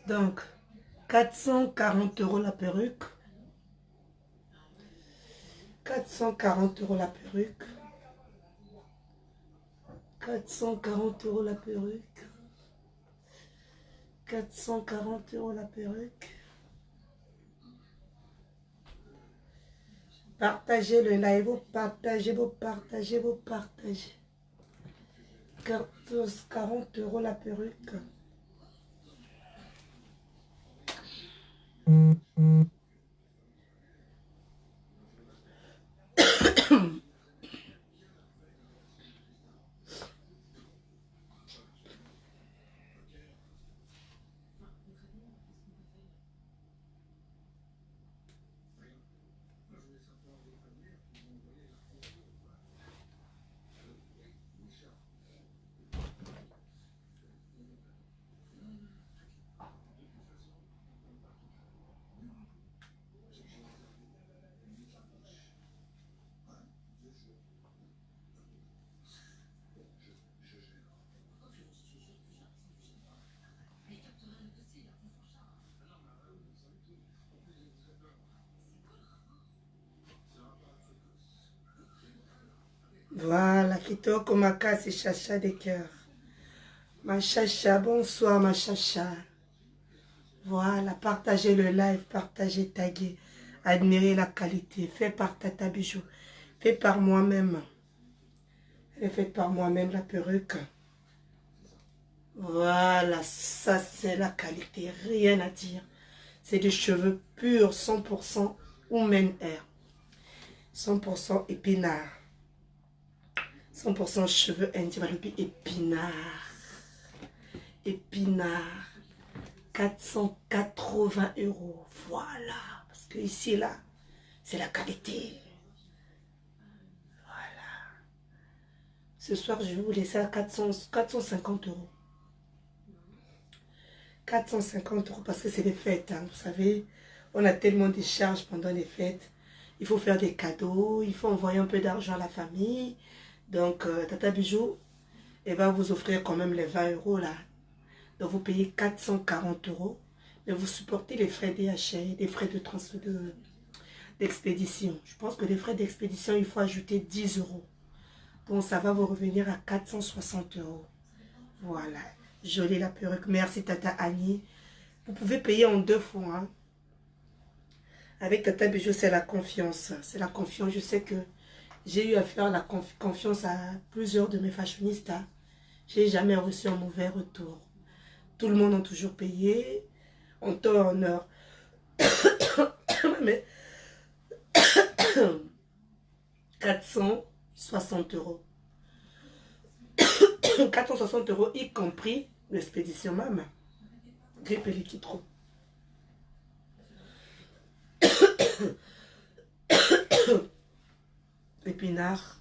Donc, 440 € la perruque. 440 € la perruque. 440 € la perruque. 440 € la perruque. Partagez le live, vous partagez. 40 € la perruque. Kitoko Makasi, Chacha des cœurs. Ma chacha, bonsoir ma chacha. Voilà, partagez le live, partagez, taguez. Admirez la qualité. Fait par Tata Bijou. Fait par moi-même. Elle est faite par moi-même, la perruque. Voilà, ça c'est la qualité. Rien à dire. C'est des cheveux purs, 100% Women Hair. 100% épinard. 100% cheveux indiens, épinard. Épinard. 480 €. Voilà. Parce que ici, là, c'est la qualité. Voilà. Ce soir, je vais vous laisser à 450 €. 450 € parce que c'est les fêtes. Hein, vous savez, on a tellement de charges pendant les fêtes. Il faut faire des cadeaux. Il faut envoyer un peu d'argent à la famille. Donc, Tata Bijou, elle va vous offrir quand même les 20 € là. Donc, vous payez 440 €. Mais vous supportez les frais DHL, les frais de transfert d'expédition. Je pense que les frais d'expédition, il faut ajouter 10 €. Donc, ça va vous revenir à 460 €. Voilà. Jolie la perruque. Merci, Tata Annie. Vous pouvez payer en 2 fois. Hein. Avec Tata Bijou, c'est la confiance. C'est la confiance. Je sais que j'ai eu à faire la confiance à plusieurs de mes fashionistas. Je n'ai jamais reçu un mauvais retour. Tout le monde a toujours payé. En temps et en heure. Mais 460 €. 460 €, y compris l'expédition même. Grippe et liquide trop. Épinard.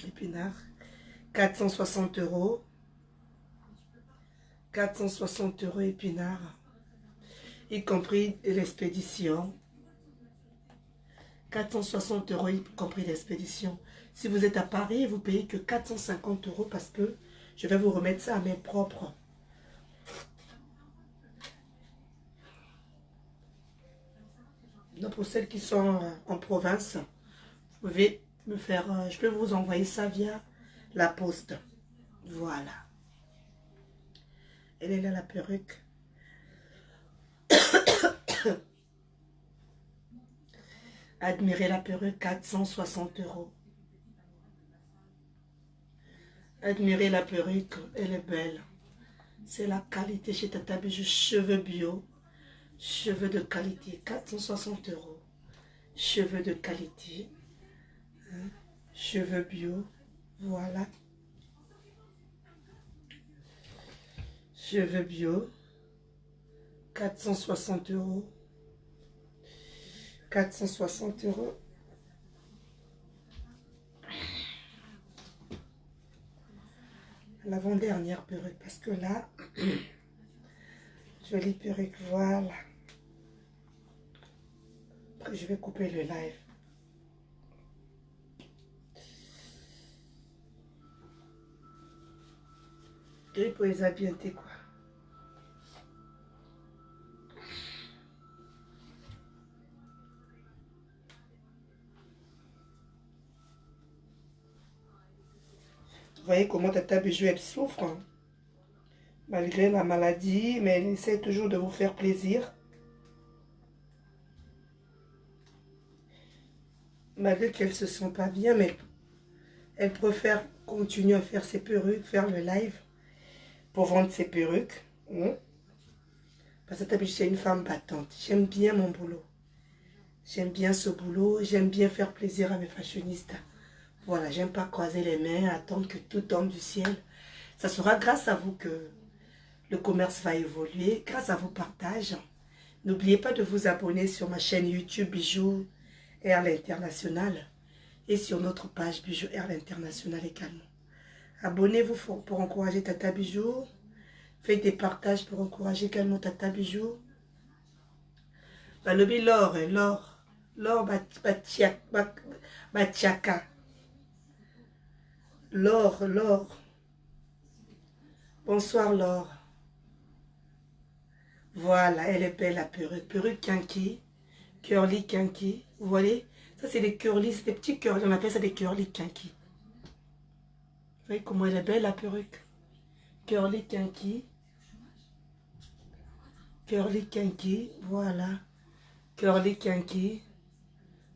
Épinard. 460 €. 460 € épinard. Y compris l'expédition. 460 € y compris l'expédition. Si vous êtes à Paris, vous payez que 450 € parce que je vais vous remettre ça à main propre. Donc pour celles qui sont en province, vous pouvez me faire, je peux vous envoyer ça via la poste. Voilà. Elle est là la perruque. Admirez la perruque, 460 €. Admirez la perruque, elle est belle. C'est la qualité chez Tata Bijou, cheveux bio. Cheveux de qualité, 460 €. Cheveux de qualité. Hein? Cheveux bio. Voilà. Cheveux bio. 460 €. 460 €. L'avant-dernière perruque. Parce que là, jolie perruque, voilà. Après, je vais couper le live. Et pour les habiller, quoi. Vous voyez comment Tata Bijou, elle souffre. Hein? Malgré la maladie, mais elle essaie toujours de vous faire plaisir. Malgré qu'elle ne se sent pas bien, mais elle préfère continuer à faire ses perruques, faire le live pour vendre ses perruques. Hein? Parce que Tata Bijou, c'est une femme battante. J'aime bien mon boulot. J'aime bien ce boulot. J'aime bien faire plaisir à mes fashionistas. Voilà, j'aime pas croiser les mains, attendre que tout tombe du ciel. Ça sera grâce à vous que le commerce va évoluer, grâce à vos partages. N'oubliez pas de vous abonner sur ma chaîne YouTube Bijou Air l'International et sur notre page Bijou Air l'International également. Abonnez-vous pour encourager Tata Bijou. Faites des partages pour encourager également Tata Bijou. Balobi l'or, l'or Batiaka. L'or. Bonsoir Laure. Voilà, elle est belle la perruque. Perruque kinky, curly kinky. Vous voyez, Ça, c'est des curly, c'est des petits curly. On appelle ça des curly kinky. Vous voyez comment elle est belle, la perruque. Curly kinky. Curly kinky, voilà. Curly kinky.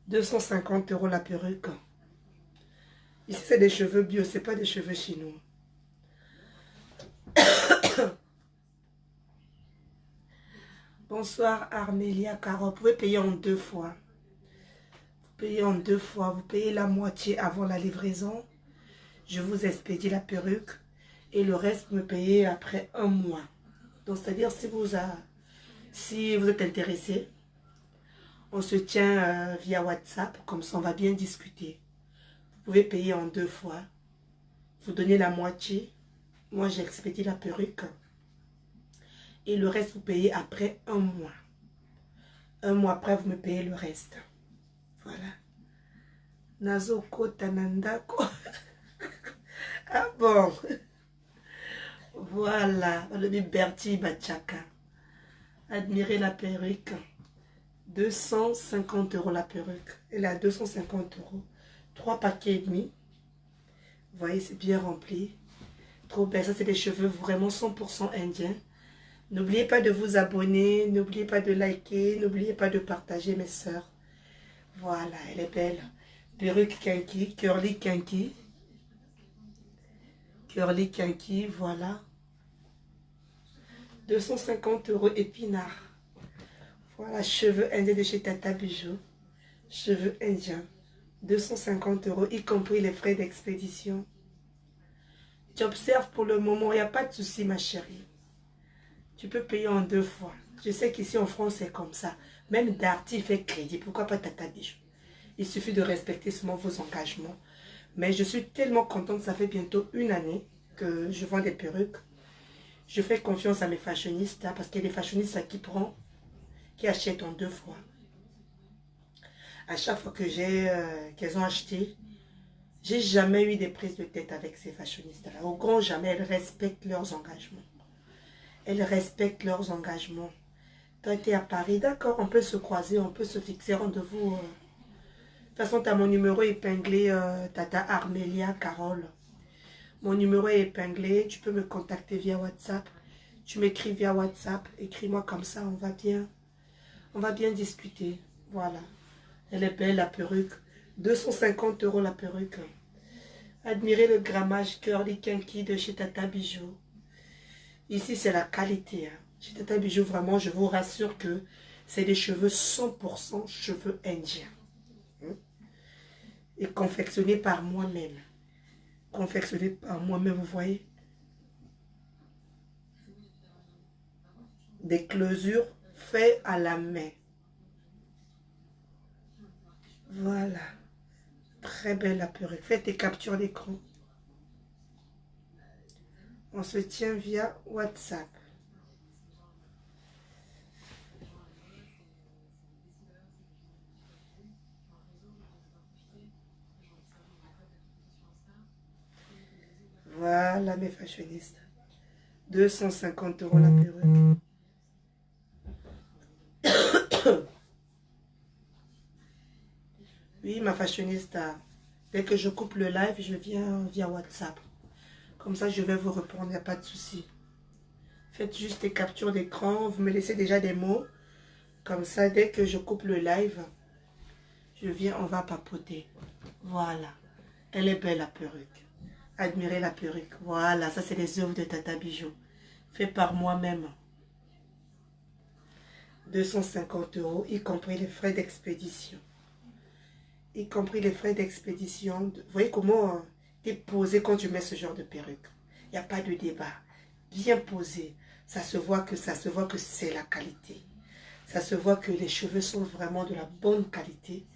250 € la perruque. Ici, c'est des cheveux bio, c'est pas des cheveux chinois. Bonsoir Armélia Caro. Vous pouvez payer en 2 fois. Vous payez en 2 fois. Vous payez la moitié avant la livraison. Je vous expédie la perruque. Et le reste, vous me payez après 1 mois. Donc, c'est-à-dire, si vous êtes intéressé, on se tient via WhatsApp. Comme ça, on va bien discuter. Vous pouvez payer en 2 fois. Vous donnez la moitié. Moi, j'expédie la perruque. Et le reste, vous payez après 1 mois. 1 mois après, vous me payez le reste. Voilà. Nazoko Tanandako. Ah bon. Voilà. Le Berti Bachaka. Admirez la perruque. 250 € la perruque. Elle est à 250 €. 3 paquets et demi. Vous voyez, c'est bien rempli. Trop belle. Ça, c'est des cheveux vraiment 100% indiens. N'oubliez pas de vous abonner, n'oubliez pas de liker, n'oubliez pas de partager, mes sœurs. Voilà, elle est belle. Perruque kinky, curly kinky. Curly kinky, voilà. 250 € épinards. Voilà, cheveux indiens de chez Tata Bijou. Cheveux indiens. 250 €, y compris les frais d'expédition. Tu observes pour le moment, il n'y a pas de souci, ma chérie. Tu peux payer en 2 fois. Je sais qu'ici en France, c'est comme ça. Même Darty fait crédit. Pourquoi pas Tata Bijou? Il suffit de respecter seulement vos engagements. Mais je suis tellement contente. Ça fait bientôt 1 année que je vends des perruques. Je fais confiance à mes fashionistes. Parce qu'il y a des fashionistes qui achètent en 2 fois. À chaque fois que qu'elles ont acheté, j'ai jamais eu des prises de tête avec ces fashionistes-là. Au grand jamais, elles respectent leurs engagements. Elles respectent leurs engagements. Tu as été à Paris, d'accord, on peut se croiser, on peut se fixer rendez-vous. De toute façon, tu as mon numéro épinglé, Tata Armélia Carole. Mon numéro est épinglé, tu peux me contacter via WhatsApp. Tu m'écris via WhatsApp, écris-moi comme ça, on va bien discuter. Voilà. Elle est belle, la perruque. 250 € la perruque. Admirez le grammage curly kinky de chez Tata Bijou. Ici, c'est la qualité. Hein. Chez Tata Bijou, vraiment, je vous rassure que c'est des cheveux 100% cheveux indiens. Hein? Et confectionnés par moi-même. Confectionnés par moi-même, vous voyez. Des closures faites à la main. Voilà. Très belle la perruque. Faites des captures d'écran. On se tient via WhatsApp. Voilà mes fashionistes. 250 € la perruque. Oui, ma fashioniste, dès que je coupe le live, je viens via WhatsApp. Comme ça, je vais vous répondre, il n'y a pas de souci. Faites juste des captures d'écran, vous me laissez déjà des mots. Comme ça, dès que je coupe le live, je viens, on va papoter. Voilà. Elle est belle, la perruque. Admirez la perruque. Voilà, ça c'est les œuvres de Tata Bijou. Fait par moi-même. 250 €, y compris les frais d'expédition. Y compris les frais d'expédition. Vous voyez comment t'es posé quand tu mets ce genre de perruque. Il n'y a pas de débat. Bien posé. Ça se voit que c'est la qualité. Ça se voit que les cheveux sont vraiment de la bonne qualité.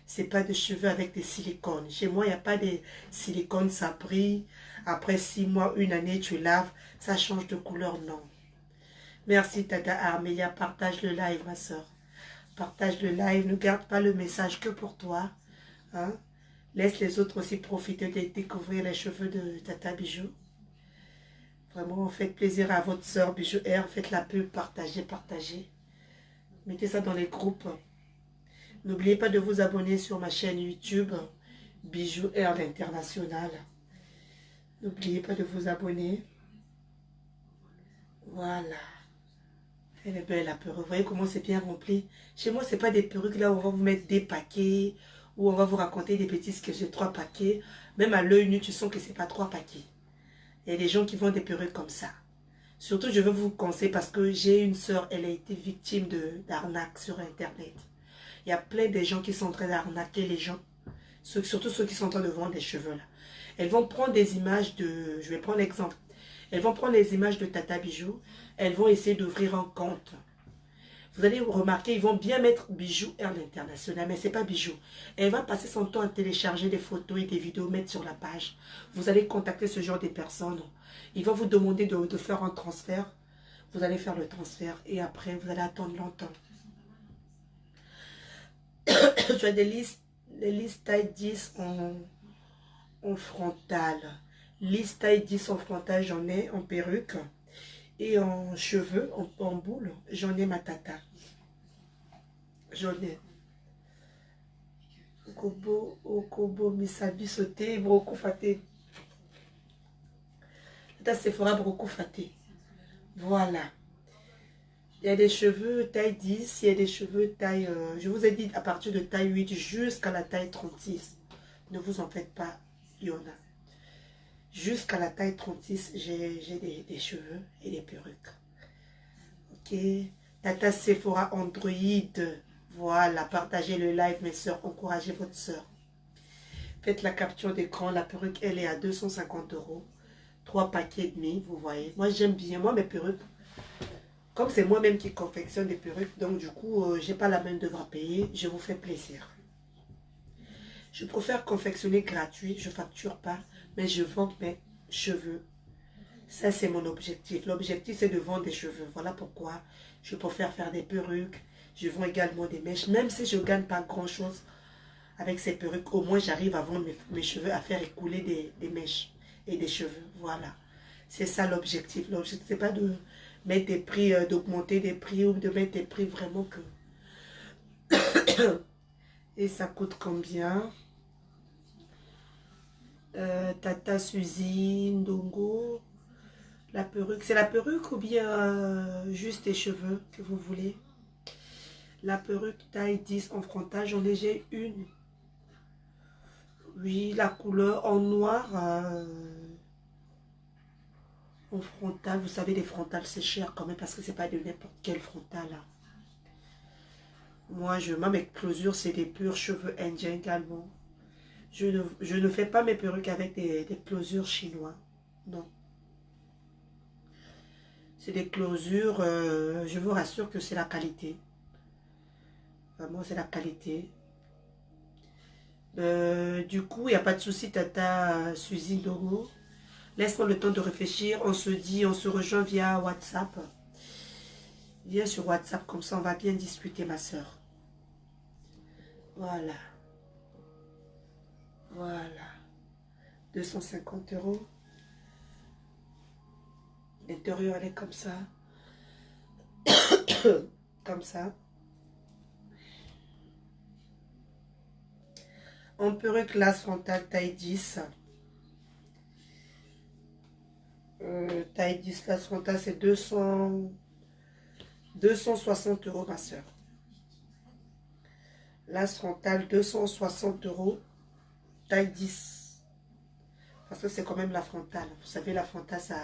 C'est pas de cheveux avec des silicones. Chez moi, il n'y a pas de silicone, ça brille. Après 6 mois, 1 année, tu laves, ça change de couleur, non. Merci Tata Armélia, partage le live ma soeur. Partage le live, ne garde pas le message que pour toi. Hein? Laisse les autres aussi profiter de découvrir les cheveux de Tata Bijou. Vraiment, faites plaisir à votre soeur Bijou R, faites la pub, partagez, partagez. Mettez ça dans les groupes. N'oubliez pas de vous abonner sur ma chaîne YouTube, Bijou Air International. N'oubliez pas de vous abonner. Voilà. Elle est belle la perruque. Vous voyez comment c'est bien rempli. Chez moi, c'est pas des perruques là où on va vous mettre des paquets, où on va vous raconter des bêtises que j'ai 3 paquets. Même à l'œil nu, tu sens que c'est pas 3 paquets. Il y a des gens qui vendent des perruques comme ça. Surtout, je veux vous conseiller parce que j'ai une soeur, elle a été victime d'arnaques sur Internet. Il y a plein de gens qui sont en train d'arnaquer les gens. Surtout ceux qui sont en train de vendre des cheveux là. Elles vont prendre des images de... Je vais prendre l'exemple. Elles vont prendre les images de Tata Bijou. Elles vont essayer d'ouvrir un compte. Vous allez remarquer, ils vont bien mettre Bijou Air International, mais ce n'est pas Bijou. Elle va passer son temps à télécharger des photos et des vidéos, mettre sur la page. Vous allez contacter ce genre de personnes. Il va vous demander de faire un transfert. Vous allez faire le transfert et après, vous allez attendre longtemps. Tu as des listes taille 10 en frontal. Liste taille 10 en frontal, j'en ai en perruque. Et en cheveux, en boule, j'en ai ma tata. J'en ai. Okobo, Misabi, sauté, Broko Faté. Tata Sephora, Broko Faté. Voilà. Il y a des cheveux taille 10, il y a des cheveux taille... je vous ai dit à partir de taille 8 jusqu'à la taille 36. Ne vous en faites pas, il y en a. Jusqu'à la taille 36, j'ai des cheveux et des perruques. Ok. Tata Sephora Android. Voilà, partagez le live, mes soeurs. Encouragez votre soeur. Faites la capture d'écran. La perruque, elle est à 250 €. 3 paquets et demi, vous voyez. Moi, j'aime bien. Moi, mes perruques, comme c'est moi-même qui confectionne des perruques, donc du coup, j'ai pas la main d'œuvre à payer. Je vous fais plaisir. Je préfère confectionner gratuit. Je facture pas, mais je vends mes cheveux. Ça, c'est mon objectif. L'objectif, c'est de vendre des cheveux. Voilà pourquoi je préfère faire des perruques. Je vends également des mèches. Même si je ne gagne pas grand-chose avec ces perruques, au moins, j'arrive à vendre mes cheveux, à faire écouler des mèches et des cheveux. Voilà. C'est ça l'objectif. L'objectif, ce n'est pas de mettre des prix, d'augmenter des prix ou de mettre des prix vraiment que... Et ça coûte combien? Tata Suzy, Ndongo... La perruque, c'est la perruque ou bien juste les cheveux que vous voulez? La perruque taille 10 en frontal, j'en ai j'ai une. Oui, la couleur en noir en frontal. Vous savez, les frontales, c'est cher quand même parce que c'est pas de n'importe quel frontal. Hein. Moi, mes closures, c'est des purs cheveux indiens également. Je ne fais pas mes perruques avec des closures chinois. Non. C'est des closures, je vous rassure que c'est la qualité. Vraiment, c'est la qualité. Du coup, il n'y a pas de souci, Tata Suzy Doro. Laisse-moi le temps de réfléchir. On se dit, on se rejoint via WhatsApp. Viens sur WhatsApp, comme ça on va bien discuter, ma soeur. Voilà. Voilà. 250 €. L'intérieur, elle est comme ça. Comme ça. En perruque classe frontale taille 10. Taille 10 classe frontale, c'est 260 €, ma soeur. Lace frontale, 260 €. Taille 10. Parce que c'est quand même la frontale. Vous savez, la frontale, ça...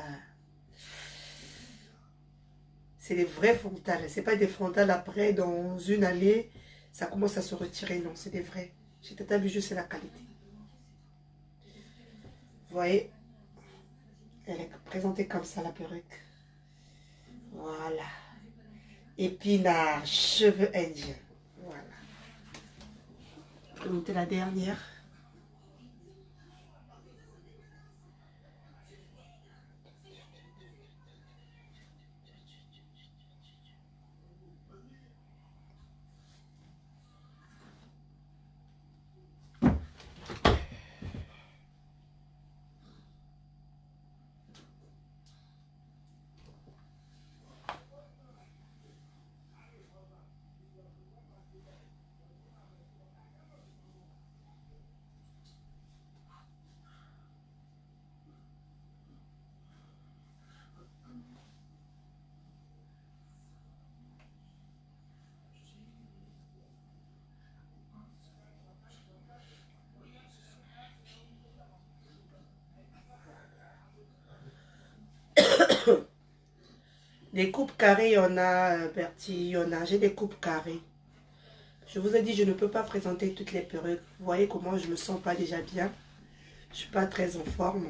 C'est des vrais frontales. C'est pas des frontales après, dans une allée, ça commence à se retirer. Non, c'est des vrais. Chez Tata Bijou, c'est la qualité. Vous voyez, elle est présentée comme ça, la perruque. Voilà. Épinard, cheveux indiens. Voilà. Je vais monter la dernière. Des coupes carrées, il y en a, Bertie, il y en a. J'ai des coupes carrées. Je vous ai dit, je ne peux pas présenter toutes les perruques. Vous voyez comment je me sens pas déjà bien. Je suis pas très en forme.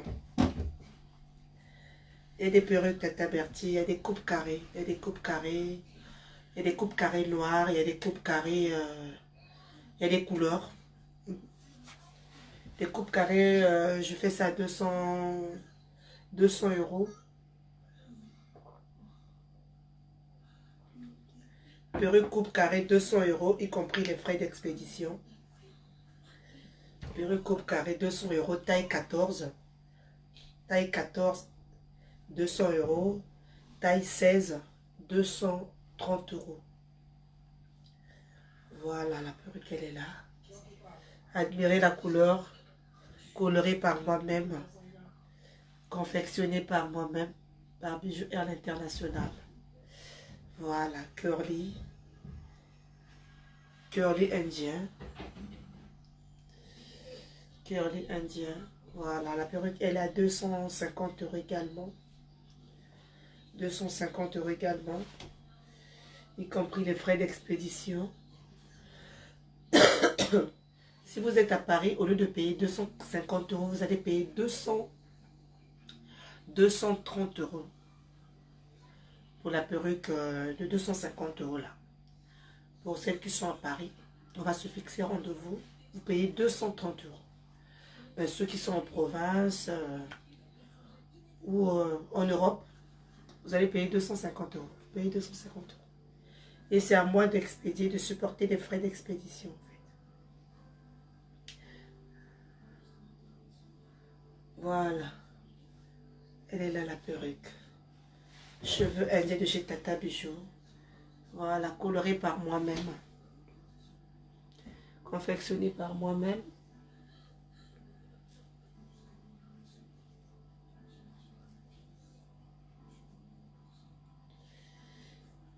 Il y a des perruques Tata Bertie, il y a des coupes carrées. Il y a des coupes carrées. Il y a des coupes carrées noires, il y a des coupes carrées... il y a des couleurs. Les coupes carrées, je fais ça à 200 euros. Perruque coupe carrée, 200 euros, y compris les frais d'expédition. Perruque coupe carrée, 200 euros, taille 14. Taille 14, 200 euros. Taille 16, 230 euros. Voilà, la perruque, elle est là. Admirez la couleur, colorée par moi-même, confectionnée par moi-même, par Bijou Air International. Voilà, curly indien. Curly indien. Voilà, la perruque, elle est à 250 euros également. 250 euros également. Y compris les frais d'expédition. Si vous êtes à Paris, au lieu de payer 250 euros, vous allez payer 230 euros. Pour la perruque de 250 euros là. Pour celles qui sont à Paris, on va se fixer rendez-vous. Vous payez 230 euros. Ceux qui sont en province ou en Europe, vous allez payer 250 euros. Vous payez 250 euros. Et c'est à moi d'expédier, de supporter les frais d'expédition. En fait. Voilà. Elle est là la perruque. Cheveux indiens de chez Tata Bijou. Voilà, coloré par moi-même. Confectionné par moi-même.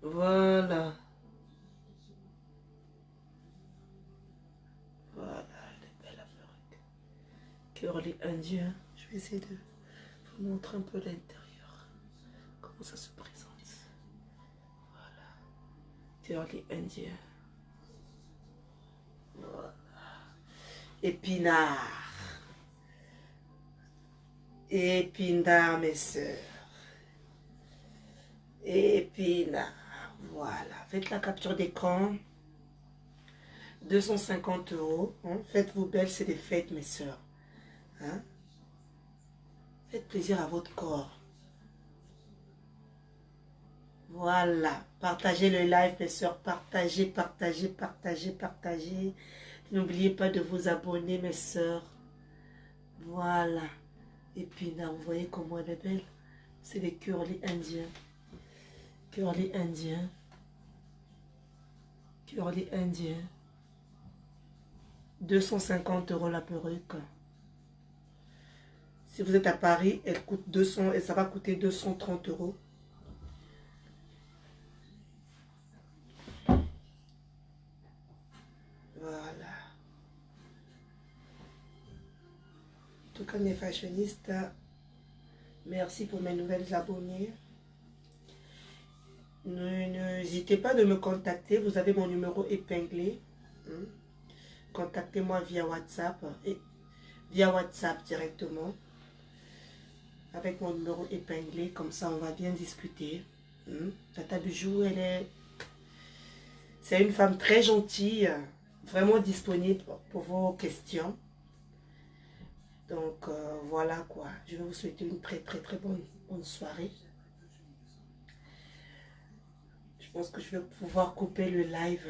Voilà. Voilà, elle est belle la perruque. Curly indien. Je vais essayer de vous montrer un peu l'intérieur. Comment ça se présente. Voilà. Curly indien. Voilà. Épinard. Épinard, mes soeurs. Épinard. Voilà. Faites la capture d'écran. 250 euros. Hein. Faites-vous belle, c'est des fêtes, mes soeurs. Hein? Faites plaisir à votre corps. Voilà. Partagez le live, mes soeurs. Partagez, partagez, partagez, partagez. N'oubliez pas de vous abonner, mes soeurs. Voilà. Épinard, vous voyez comment elle est belle. C'est des curly indiens. Curly indien. Curly indien. 250 euros la perruque. Si vous êtes à Paris, elle coûte 200 et ça va coûter 230 euros. Voilà. En tout cas, mes fashionistes, merci pour mes nouvelles abonnés. N'hésitez pas de me contacter. Vous avez mon numéro épinglé. Contactez-moi via WhatsApp. Et via WhatsApp directement. Avec mon numéro épinglé. Comme ça, on va bien discuter. Tata Bijou, c'est une femme très gentille. Vraiment disponible pour vos questions. Donc, voilà quoi. Je vais vous souhaiter une très très très bonne soirée. Je pense que je vais pouvoir couper le live.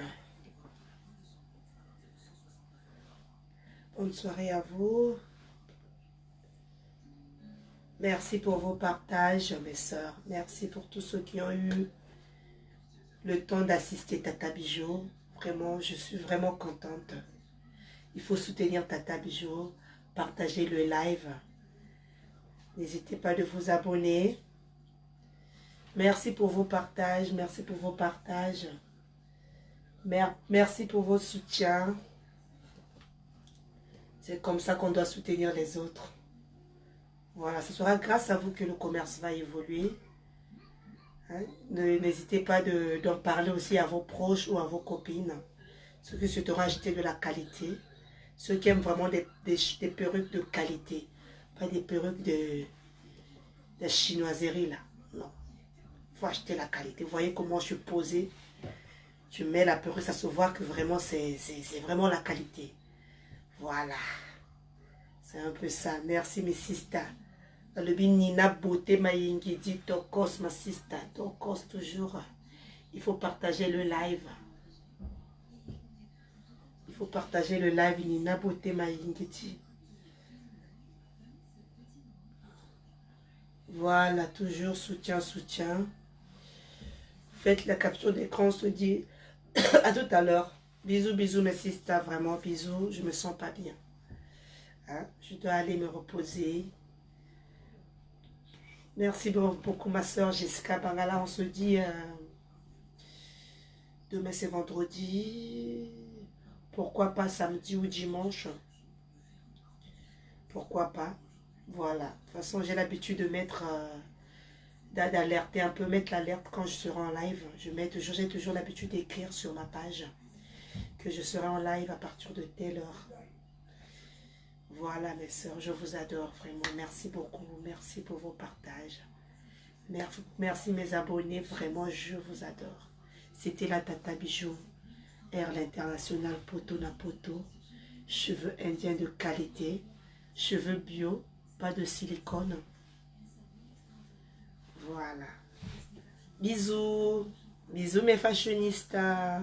Bonne soirée à vous. Merci pour vos partages, mes soeurs. Merci pour tous ceux qui ont eu le temps d'assister Tata Bijou. Vraiment, je suis vraiment contente. Il faut soutenir Tata Bijou. Partager le live. N'hésitez pas de vous abonner. Merci pour vos partages. Merci pour vos partages. Merci pour vos soutiens. C'est comme ça qu'on doit soutenir les autres. Voilà, ce sera grâce à vous que le commerce va évoluer. Hein. N'hésitez pas d'en parler aussi à vos proches ou à vos copines. Ceux qui souhaiteront acheter de la qualité. Ceux qui aiment vraiment des perruques de qualité. Pas des perruques de chinoiserie là. Non. Il faut acheter la qualité. Vous voyez comment je suis posée. Tu mets la perruque, ça se voit que vraiment c'est vraiment la qualité. Voilà. C'est un peu ça. Merci mes sisters. Le Nina Beauté Mayingi dit Tokos ma sister. Tokos toujours. Il faut partager le live. Il faut partager le live Nina Beauté Mayingi dit. Voilà, toujours soutien, soutien. Faites la capture d'écran, on se dit à tout à l'heure. Bisous, bisous mes sisters, vraiment bisous. Je me sens pas bien. Hein? Je dois aller me reposer. Merci beaucoup ma soeur Jessica Bangala. On se dit demain c'est vendredi. Pourquoi pas samedi ou dimanche? Pourquoi pas? Voilà. De toute façon, j'ai l'habitude de mettre, d'alerter un peu, mettre l'alerte quand je serai en live. J'ai toujours l'habitude d'écrire sur ma page que je serai en live à partir de telle heure. Voilà mes soeurs, je vous adore vraiment. Merci beaucoup. Merci pour vos partages. Merci mes abonnés. Vraiment, je vous adore. C'était la Tata Bijou. Air l'international Poto na Poto. Cheveux indiens de qualité. Cheveux bio. Pas de silicone. Voilà. Bisous. Bisous mes fashionistas.